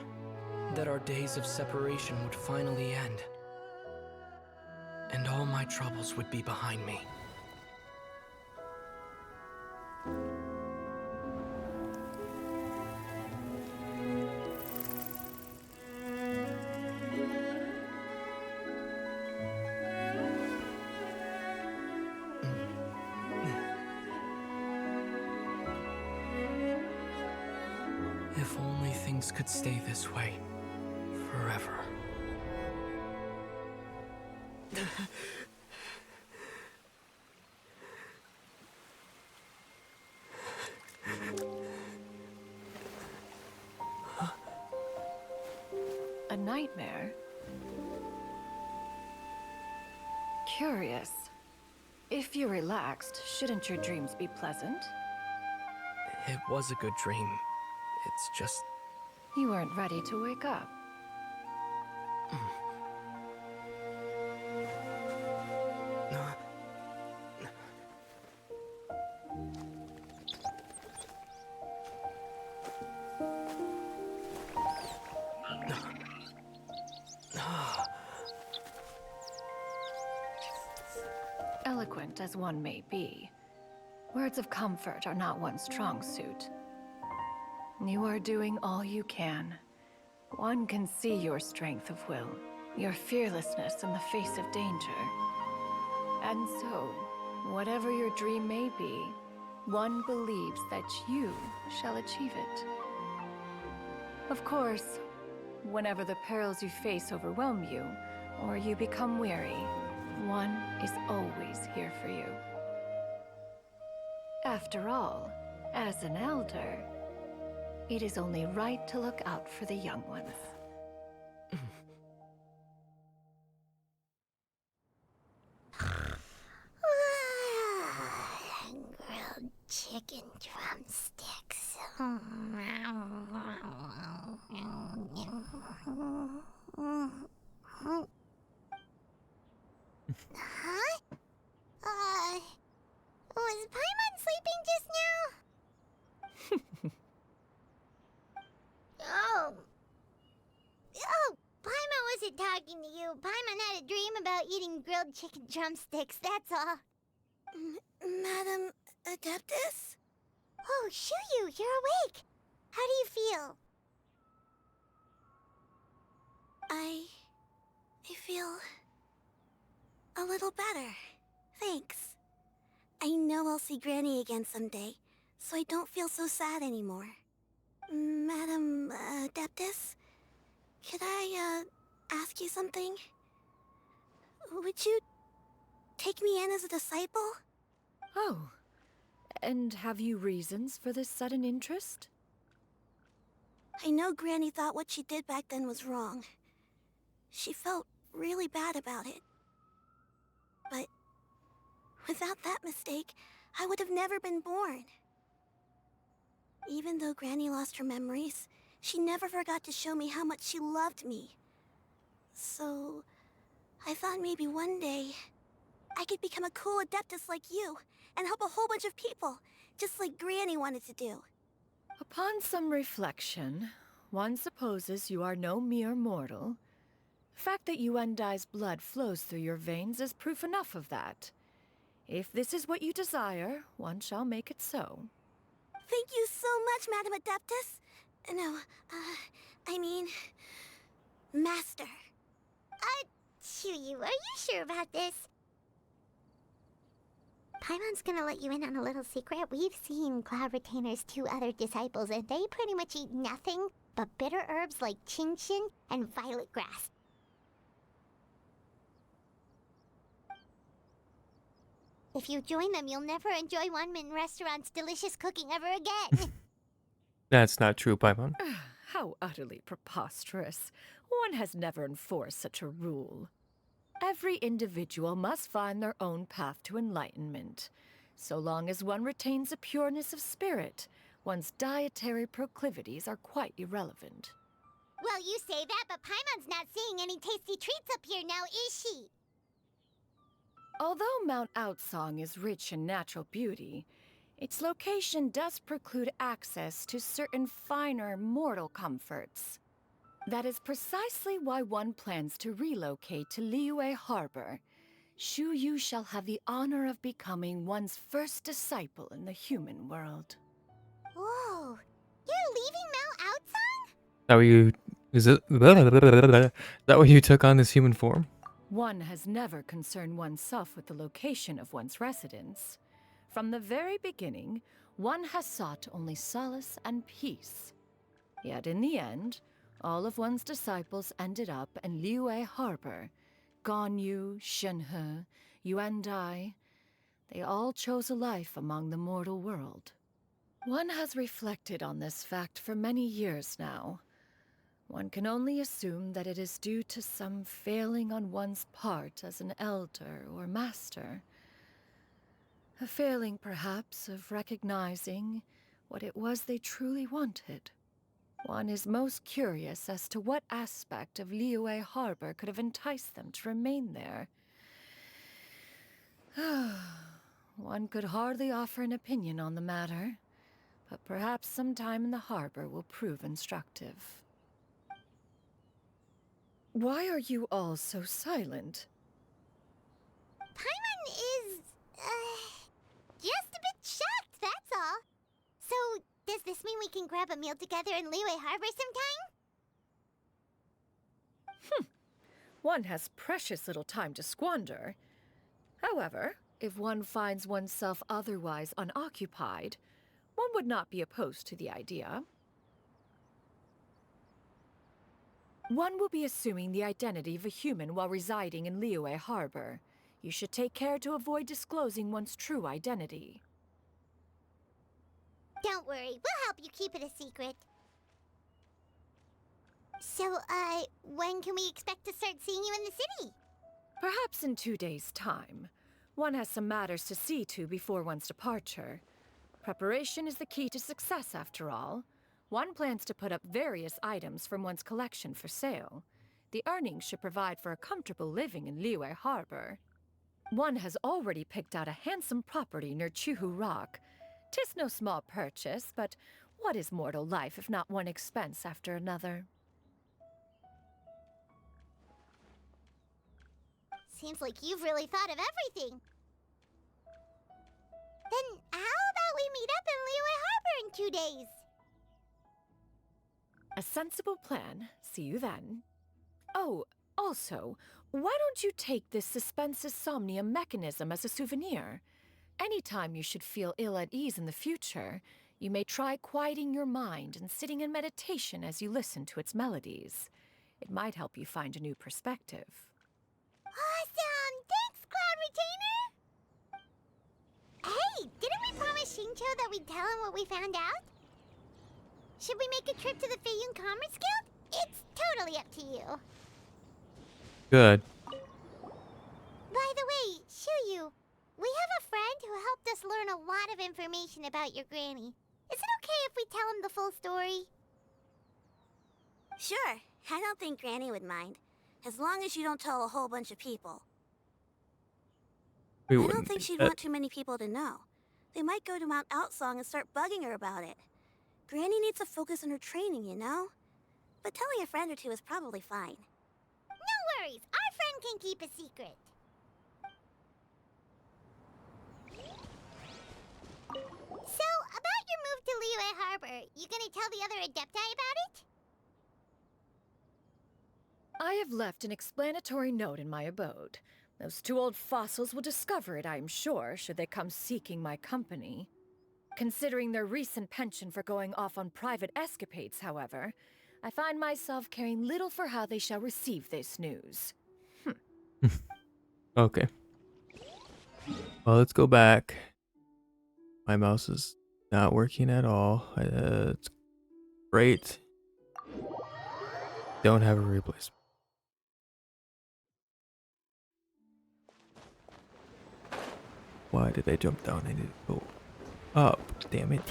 that our days of separation would finally end, and all my troubles would be behind me. If only things could stay this way forever. A nightmare? Curious. If you're relaxed, shouldn't your dreams be pleasant? It was a good dream. It's just... You weren't ready to wake up. Eloquent as one may be, words of comfort are not one's strong suit. You are doing all you can. One can see your strength of will, your fearlessness in the face of danger. And so, whatever your dream may be, one believes that you shall achieve it. Of course, whenever the perils you face overwhelm you, or you become weary, one is always here for you. After all, as an elder, it is only right to look out for the young ones. Grilled chicken drumsticks. Huh? Was Paimon sleeping just now? Oh, Paimon wasn't talking to you. Paimon had a dream about eating grilled chicken drumsticks, that's all. Madam Adeptus? Oh, Shuyu, you're awake. How do you feel? I feel a little better. Thanks. I know I'll see Granny again someday, so I don't feel so sad anymore. Madam Adeptus, could I ask you something? Would you take me in as a disciple? Oh, and have you reasons for this sudden interest? I know Granny thought what she did back then was wrong. She felt really bad about it. But without that mistake, I would have never been born. Even though Granny lost her memories, she never forgot to show me how much she loved me. So, I thought maybe one day I could become a cool adeptus like you and help a whole bunch of people, just like Granny wanted to do. Upon some reflection, one supposes you are no mere mortal. The fact that Yuendai's blood flows through your veins is proof enough of that. If this is what you desire, one shall make it so. Thank you so much, Madam Adeptus. No, I mean, Master. Chuyu, are you sure about this? Paimon's gonna let you in on a little secret. We've seen Cloud Retainer's 2 other disciples, and they pretty much eat nothing but bitter herbs like Genshin and violet grass. If you join them, you'll never enjoy One-Min Restaurant's delicious cooking ever again. That's not true, Paimon. How utterly preposterous. One has never enforced such a rule. Every individual must find their own path to enlightenment. So long as one retains a pureness of spirit, one's dietary proclivities are quite irrelevant. Well, you say that, but Paimon's not seeing any tasty treats up here now, is she? Although Mount Outsong is rich in natural beauty, its location does preclude access to certain finer mortal comforts. That is precisely why one plans to relocate to Liyue Harbor. Shu Yu shall have the honor of becoming one's first disciple in the human world. Whoa, you're leaving Mount Outsong? That what you... Is it... that what you took on this human form? One has never concerned oneself with the location of one's residence. From the very beginning, one has sought only solace and peace. Yet in the end, all of one's disciples ended up in Liyue Harbor. Ganyu, Shenhe, Yuendai, they all chose a life among the mortal world. One has reflected on this fact for many years now. One can only assume that it is due to some failing on one's part as an elder or master. A failing, perhaps, of recognizing what it was they truly wanted. One is most curious as to what aspect of Liyue Harbor could have enticed them to remain there. One could hardly offer an opinion on the matter, but perhaps some time in the harbor will prove instructive. Why are you all so silent? Paimon is, just a bit shocked, that's all. So, does this mean we can grab a meal together in Liyue Harbor sometime? One has precious little time to squander. However, if one finds oneself otherwise unoccupied, one would not be opposed to the idea. One will be assuming the identity of a human while residing in Liyue Harbor. You should take care to avoid disclosing one's true identity. Don't worry, we'll help you keep it a secret. So, when can we expect to start seeing you in the city? Perhaps in 2 days' time. One has some matters to see to before one's departure. Preparation is the key to success, after all. One plans to put up various items from one's collection for sale. The earnings should provide for a comfortable living in Liyue Harbor. One has already picked out a handsome property near Chuhu Rock. 'Tis no small purchase, but what is mortal life if not one expense after another? Seems like you've really thought of everything. Then how about we meet up in Liyue Harbor in 2 days? A sensible plan. See you then. Oh, also, why don't you take this suspense somnium mechanism as a souvenir? Anytime you should feel ill at ease in the future, you may try quieting your mind and sitting in meditation as you listen to its melodies. It might help you find a new perspective. Awesome! Thanks, Cloud Retainer! Hey, didn't we promise Shincho that we'd tell him what we found out? Should we make a trip to the Feiyun Commerce Guild? It's totally up to you. Good. By the way, Shuyu, we have a friend who helped us learn a lot of information about your granny. Is it okay if we tell him the full story? Sure, I don't think Granny would mind. As long as you don't tell a whole bunch of people. We I wouldn't don't think do she'd that. want too many people to know. They might go to Mount Outsong and start bugging her about it. Granny needs to focus on her training, you know? But telling a friend or two is probably fine. No worries, our friend can keep a secret. So, about your move to Liyue Harbor, you gonna tell the other Adepti about it? I have left an explanatory note in my abode. Those two old fossils will discover it, I am sure, should they come seeking my company. Considering their recent penchant for going off on private escapades, however, I find myself caring little for how they shall receive this news. Okay. Well, let's go back. My mouse is not working at all. It's great. Don't have a replacement. Why did I jump down? I need to go up. Damn it.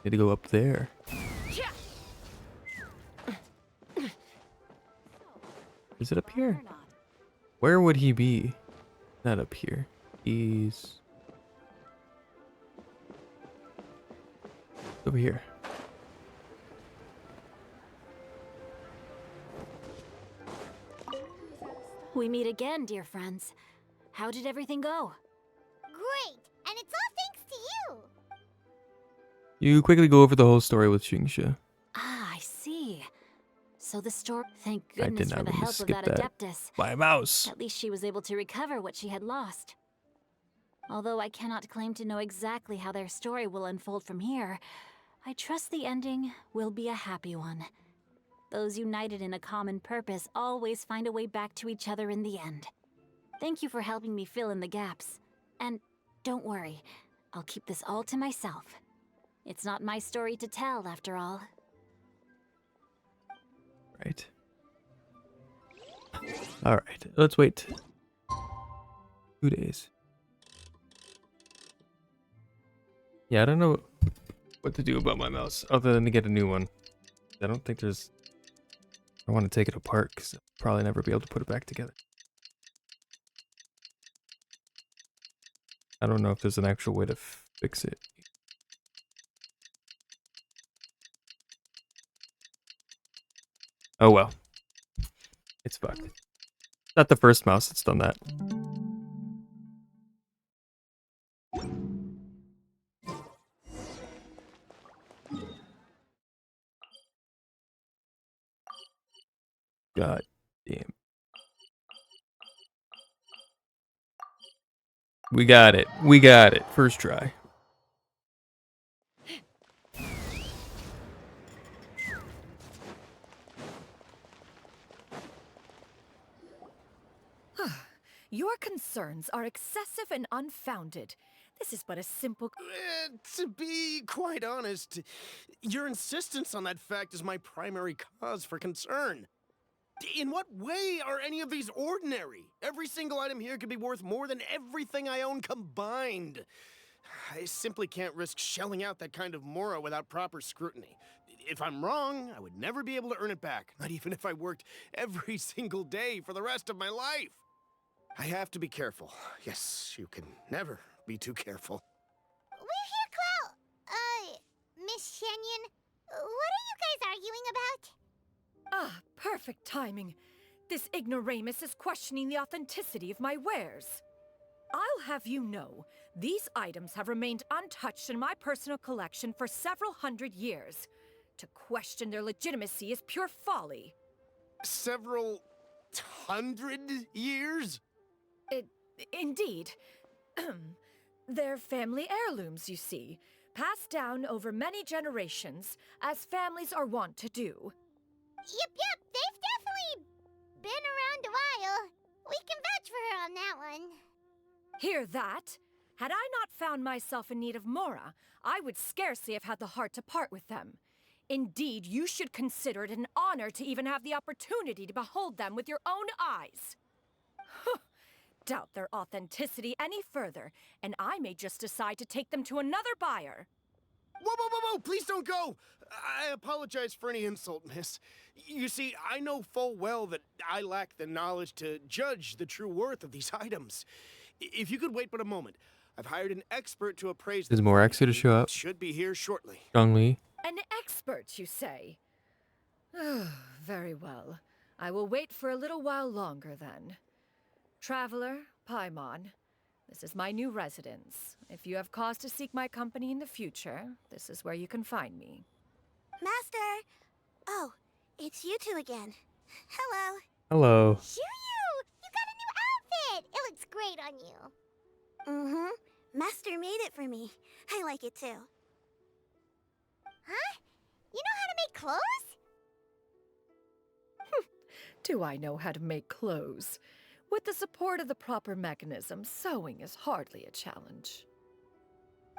Need to go up there. Is it up here? Where would he be? Not up here. He's over here. We meet again, dear friends. How did everything go? Great, and it's all thanks to you. You quickly go over the whole story with Xingsha. Ah, I see. So the story. Thank I did goodness not for the mean to help of skip that that. Adeptus. My mouse. At least she was able to recover what she had lost. Although I cannot claim to know exactly how their story will unfold from here, I trust the ending will be a happy one. Those united in a common purpose always find a way back to each other in the end. Thank you for helping me fill in the gaps. And don't worry, I'll keep this all to myself. It's not my story to tell, after all. Right. Alright, let's wait 2 days. Yeah, I don't know what to do about my mouse other than to get a new one. I don't think there's... I want to take it apart because I'll probably never be able to put it back together. I don't know if there's an actual way to fix it. Oh well. It's fucked. Not the first mouse that's done that. God damn. We got it. We got it. First try. Your concerns are excessive and unfounded. This is but a simple... To be quite honest, your insistence on that fact is my primary cause for concern. In what way are any of these ordinary? Every single item here could be worth more than everything I own combined. I simply can't risk shelling out that kind of mora without proper scrutiny. If I'm wrong, I would never be able to earn it back, not even if I worked every single day for the rest of my life. I have to be careful. Yes, you can never be too careful. We're here, Clow. Miss Shenyan, what are you guys arguing about? Ah, perfect timing. This ignoramus is questioning the authenticity of my wares. I'll have you know, these items have remained untouched in my personal collection for several hundred years. To question their legitimacy is pure folly. Several hundred years? Indeed. They're family heirlooms, you see, passed down over many generations, as families are wont to do. Yep, they've definitely been around a while. We can vouch for her on that one. Hear that? Had I not found myself in need of Mora, I would scarcely have had the heart to part with them. Indeed, you should consider it an honor to even have the opportunity to behold them with your own eyes. doubt their authenticity any further, and I may just decide to take them to another buyer. Whoa, whoa, whoa, whoa! Please don't go! I apologize for any insult, miss. You see, I know full well that I lack the knowledge to judge the true worth of these items. If you could wait but a moment, I've hired an expert to appraise them. There's more extra to show up. Should be here shortly. Zhongli. An expert, you say? Very well. I will wait for a little while longer then. Traveler, Paimon, this is my new residence. If you have cause to seek my company in the future, this is where you can find me. Master! Oh, it's you two again. Hello. Hello. Shoo-you! You got a new outfit! It looks great on you. Mm-hmm. Master made it for me. I like it too. Huh? You know how to make clothes? Do I know how to make clothes? With the support of the proper mechanism, sewing is hardly a challenge.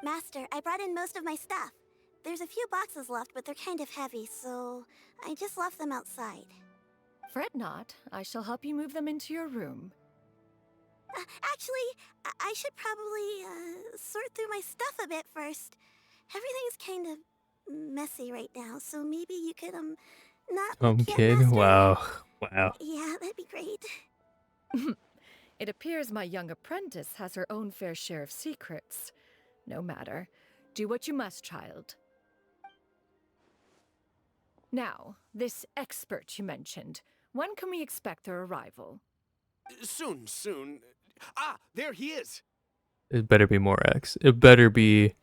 Master, I brought in most of my stuff. There's a few boxes left, but they're kind of heavy, so I just left them outside. Fret not. I shall help you move them into your room. Actually, I should probably sort through my stuff a bit first. Everything's kind of messy right now, so maybe you could, not kid? Master. Wow. Wow. Yeah, that'd be great. It appears my young apprentice has her own fair share of secrets. No matter. Do what you must, child. Now, this expert you mentioned, when can we expect their arrival? Soon, soon. Ah, there he is! It better be more X. It better be...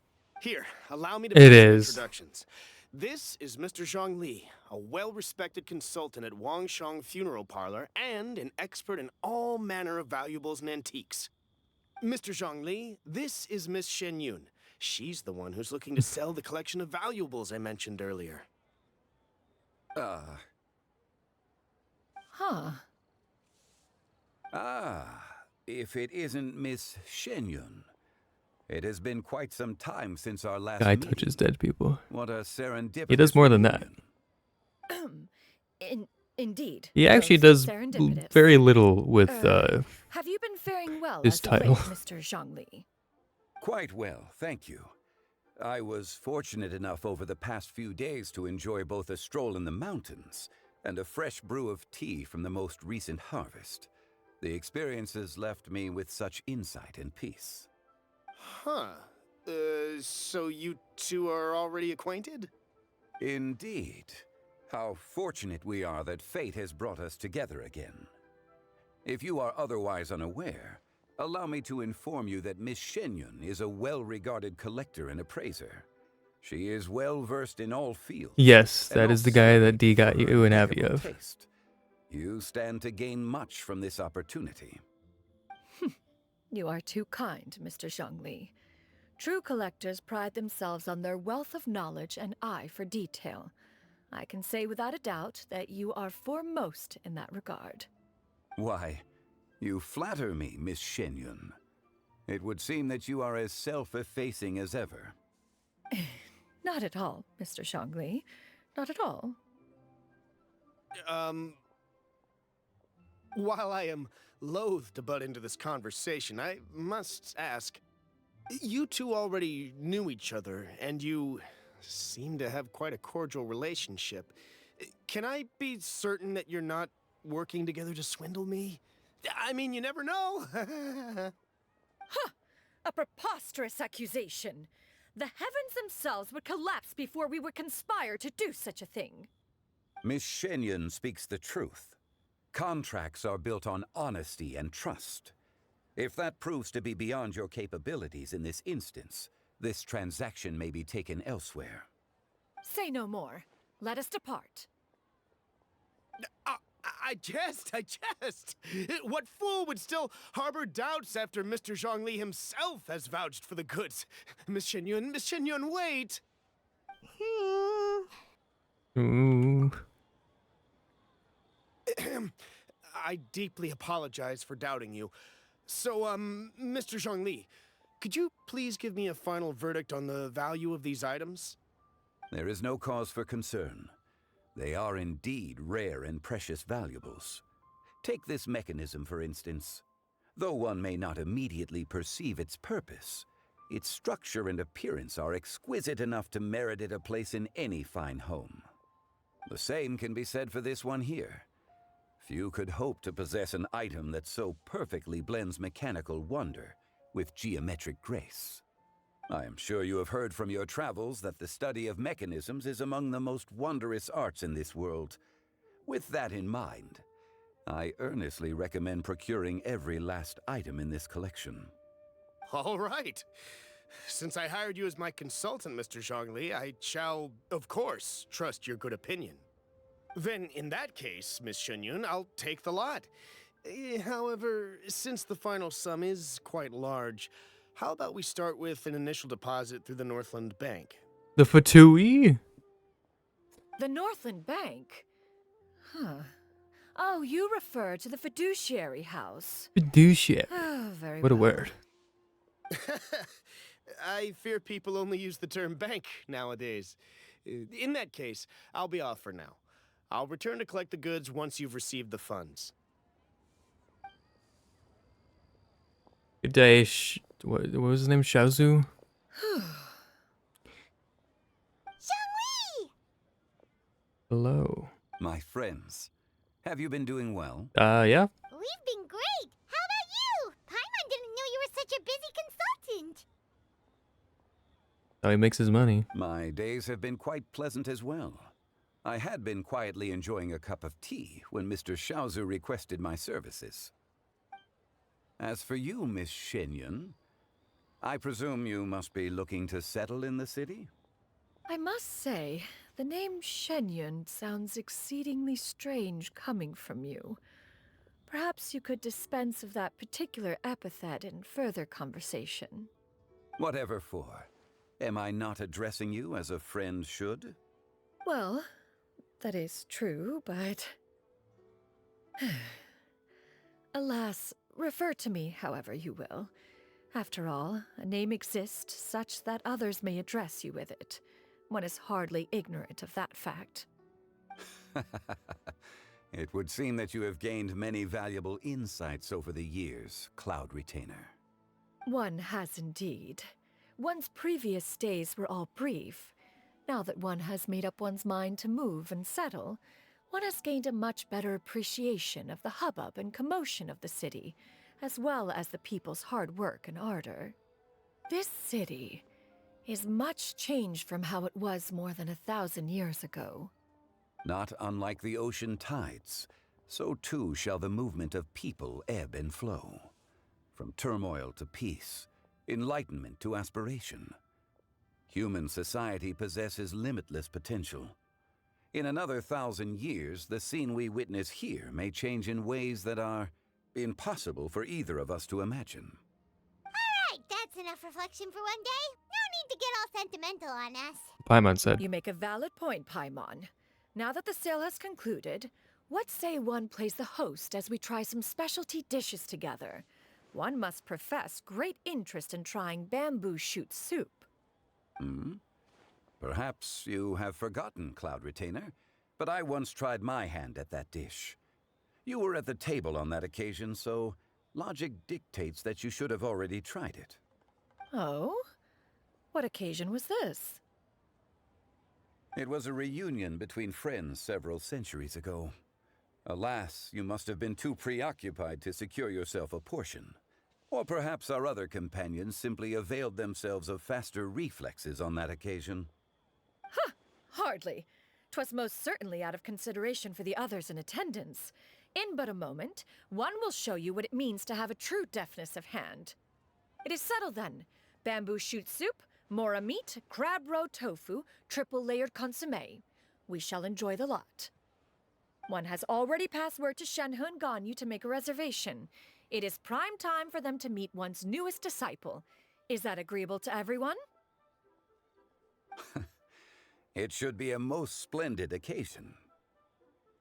Here, allow me to It make some is. introductions. This is Mr. Zhongli, a well-respected consultant at Wangshang Funeral Parlor and an expert in all manner of valuables and antiques. Mr. Zhongli, this is Miss Shen Yun. She's the one who's looking to sell the collection of valuables I mentioned earlier. Huh. If it isn't Miss Shenyun. It has been quite some time since our last Guy meeting. touches dead people. What a serendipitous He does more than that. Indeed. He actually Most does serendipitous. very little with Have you been faring well his as of title. late, Mr. Zhongli? Quite well, thank you. I was fortunate enough over the past few days to enjoy both a stroll in the mountains and a fresh brew of tea from the most recent harvest. The experiences left me with such insight and peace. Huh. So you two are already acquainted? Indeed. How fortunate we are that fate has brought us together again. If you are otherwise unaware, allow me to inform you that Miss Shenyun is a well-regarded collector and appraiser. She is well-versed in all fields. Yes, and that is the also guy that D got for you an Abby agreeable of. taste. You stand to gain much from this opportunity. You are too kind, Mr. Zhongli. True collectors pride themselves on their wealth of knowledge and eye for detail. I can say without a doubt that you are foremost in that regard. Why, you flatter me, Miss Shenyun. It would seem that you are as self-effacing as ever. Not at all, Mr. Zhongli. Not at all. While I am loath to butt into this conversation, I must ask, you two already knew each other, and you seem to have quite a cordial relationship. Can I be certain that you're not working together to swindle me? I mean, you never know. Huh! A preposterous accusation. The heavens themselves would collapse before we would conspire to do such a thing. Miss Shenyun speaks the truth. Contracts are built on honesty and trust. If that proves to be beyond your capabilities in this instance, this transaction may be taken elsewhere. Say no more. Let us depart. I jest. What fool would still harbor doubts after Mr. Zhongli himself has vouched for the goods? Miss Shenyun, wait! Ooh. I deeply apologize for doubting you. So, Mr. Zhongli, could you please give me a final verdict on the value of these items? There is no cause for concern. They are indeed rare and precious valuables. Take this mechanism, for instance. Though one may not immediately perceive its purpose, its structure and appearance are exquisite enough to merit it a place in any fine home. The same can be said for this one here. Few could hope to possess an item that so perfectly blends mechanical wonder with geometric grace. I am sure you have heard from your travels that the study of mechanisms is among the most wondrous arts in this world. With that in mind, I earnestly recommend procuring every last item in this collection. All right. Since I hired you as my consultant, Mr. Zhongli, I shall, of course, trust your good opinion. Then, in that case, Miss Shenyun, I'll take the lot. However, since the final sum is quite large, how about we start with an initial deposit through the Northland Bank? The Fatui? The Northland Bank? Huh. Oh, you refer to the fiduciary house. Fiduciary. Oh, very What a well. word. I fear people only use the term bank nowadays. In that case, I'll be off for now. I'll return to collect the goods once you've received the funds. Good day, what was his name? Shaozu? Xiangli! Hello. My friends, have you been doing well? Yeah. We've been great! How about you? Paimon didn't know you were such a busy consultant! How he makes his money. My days have been quite pleasant as well. I had been quietly enjoying a cup of tea when Mr. Shaozu requested my services. As for you, Miss Shenyun, I presume you must be looking to settle in the city? I must say, the name Shenyun sounds exceedingly strange coming from you. Perhaps you could dispense of that particular epithet in further conversation. Whatever for. Am I not addressing you as a friend should? Well, that is true, but... Alas, refer to me however you will. After all, a name exists such that others may address you with it. One is hardly ignorant of that fact. It would seem that you have gained many valuable insights over the years, Cloud Retainer. One has indeed. One's previous days were all brief. Now that one has made up one's mind to move and settle, one has gained a much better appreciation of the hubbub and commotion of the city, as well as the people's hard work and ardor. This city is much changed from how it was more than 1,000 years ago. Not unlike the ocean tides, so too shall the movement of people ebb and flow. From turmoil to peace, enlightenment to aspiration. Human society possesses limitless potential. In another 1,000 years, the scene we witness here may change in ways that are impossible for either of us to imagine. Alright, that's enough reflection for one day. No need to get all sentimental on us. Paimon said. You make a valid point, Paimon. Now that the sale has concluded, what say one plays the host as we try some specialty dishes together? One must profess great interest in trying bamboo shoot soup. Perhaps you have forgotten, Cloud Retainer, but I once tried my hand at that dish. You were at the table on that occasion, so logic dictates that you should have already tried it. Oh? What occasion was this? It was a reunion between friends several centuries ago. Alas, you must have been too preoccupied to secure yourself a portion. Or perhaps our other companions simply availed themselves of faster reflexes on that occasion. Huh! Hardly. 'Twas most certainly out of consideration for the others in attendance. In but a moment, one will show you what it means to have a true deftness of hand. It is settled then. Bamboo shoot soup, mora meat, crab roe tofu, triple-layered consommé. We shall enjoy the lot. One has already passed word to Shenhe and Ganyu to make a reservation. It is prime time for them to meet one's newest disciple. Is that agreeable to everyone? It should be a most splendid occasion.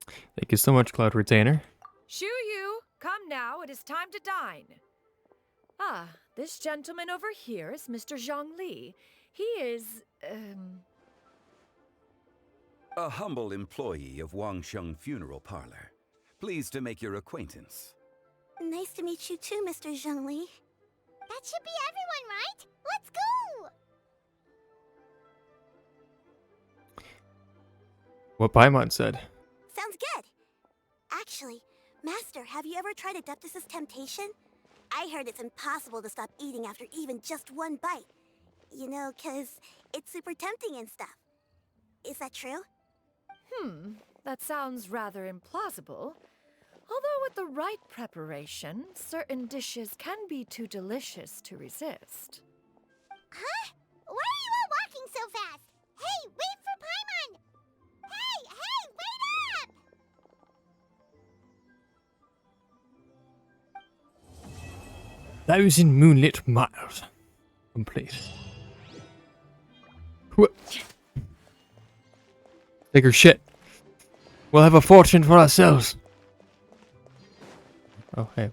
Thank you so much, Cloud Retainer. Shu Yu, come now, it is time to dine. Ah, this gentleman over here is Mr. Zhongli. He is, A humble employee of Wangsheng Funeral Parlor. Pleased to make your acquaintance. Nice to meet you too, Mr. Zhengli. That should be everyone, right? Let's go! What Paimon said. Sounds good. Actually, Master, have you ever tried Adeptus' temptation? I heard it's impossible to stop eating after even just one bite. You know, 'cause it's super tempting and stuff. Is that true? That sounds rather implausible. Although with the right preparation, certain dishes can be too delicious to resist. Huh? Why are you all walking so fast? Hey, wait for Paimon! Hey, wait up! 1,000 moonlit miles. Complete. Wha- Take her shit. We'll have a fortune for ourselves. Oh, hey.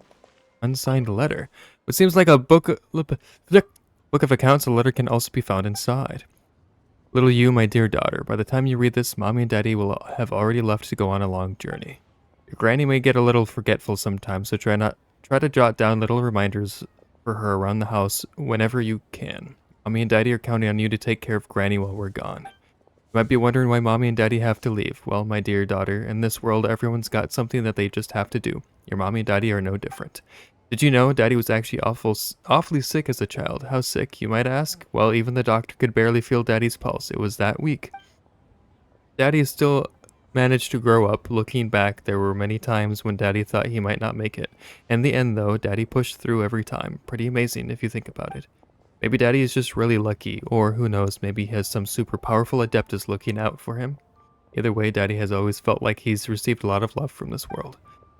Unsigned letter. It seems like a book of accounts. A letter can also be found inside. Little you, my dear daughter, by the time you read this, Mommy and Daddy will have already left to go on a long journey. Your granny may get a little forgetful sometimes, so try to jot down little reminders for her around the house whenever you can. Mommy and Daddy are counting on you to take care of Granny while we're gone. You might be wondering why Mommy and Daddy have to leave. Well, my dear daughter, in this world, everyone's got something that they just have to do. Your Mommy and Daddy are no different. Did you know Daddy was actually awfully sick as a child? How sick, you might ask? Well, even the doctor could barely feel Daddy's pulse. It was that weak. Daddy still managed to grow up. Looking back, there were many times when Daddy thought he might not make it. In the end, though, Daddy pushed through every time. Pretty amazing if you think about it. Maybe Daddy is just really lucky, or who knows, maybe he has some super powerful Adeptus looking out for him. Either way, Daddy has always felt like he's received a lot of love from this world.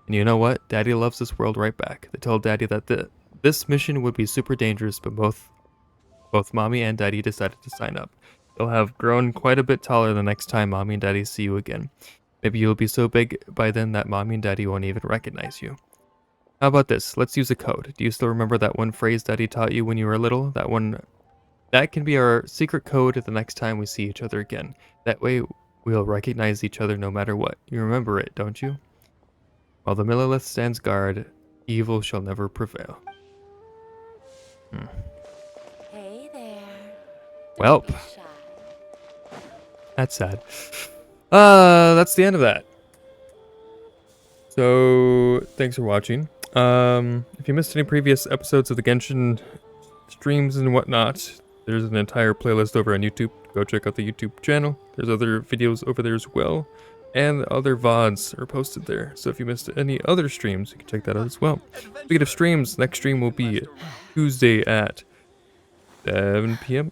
And you know what? Daddy loves this world right back. They told Daddy that this mission would be super dangerous, but both Mommy and Daddy decided to sign up. You'll have grown quite a bit taller the next time Mommy and Daddy see you again. Maybe you'll be so big by then that Mommy and Daddy won't even recognize you. How about this? Let's use a code. Do you still remember that one phrase Daddy taught you when you were little? That can be our secret code the next time we see each other again. That way, we'll recognize each other no matter what. You remember it, don't you? While the Millilith stands guard, evil shall never prevail. Hey there. Welp. That's sad. That's the end of that. So, thanks for watching. If you missed any previous episodes of the Genshin streams and whatnot, there's an entire playlist over on YouTube. Go check out the YouTube channel. There's other videos over there as well. And other VODs are posted there. So if you missed any other streams, you can check that out as well. Speaking of streams, next stream will be Tuesday at 7 p.m.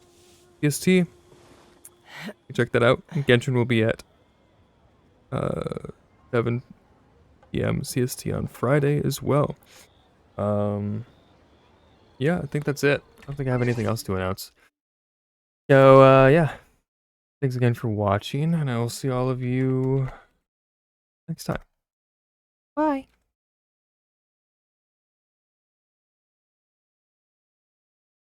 PST. You can check that out. Genshin will be at 7 p.m. CST on Friday as well. Yeah, I think that's it. I don't think I have anything else to announce. So, yeah. Thanks again for watching, and I will see all of you next time. Bye.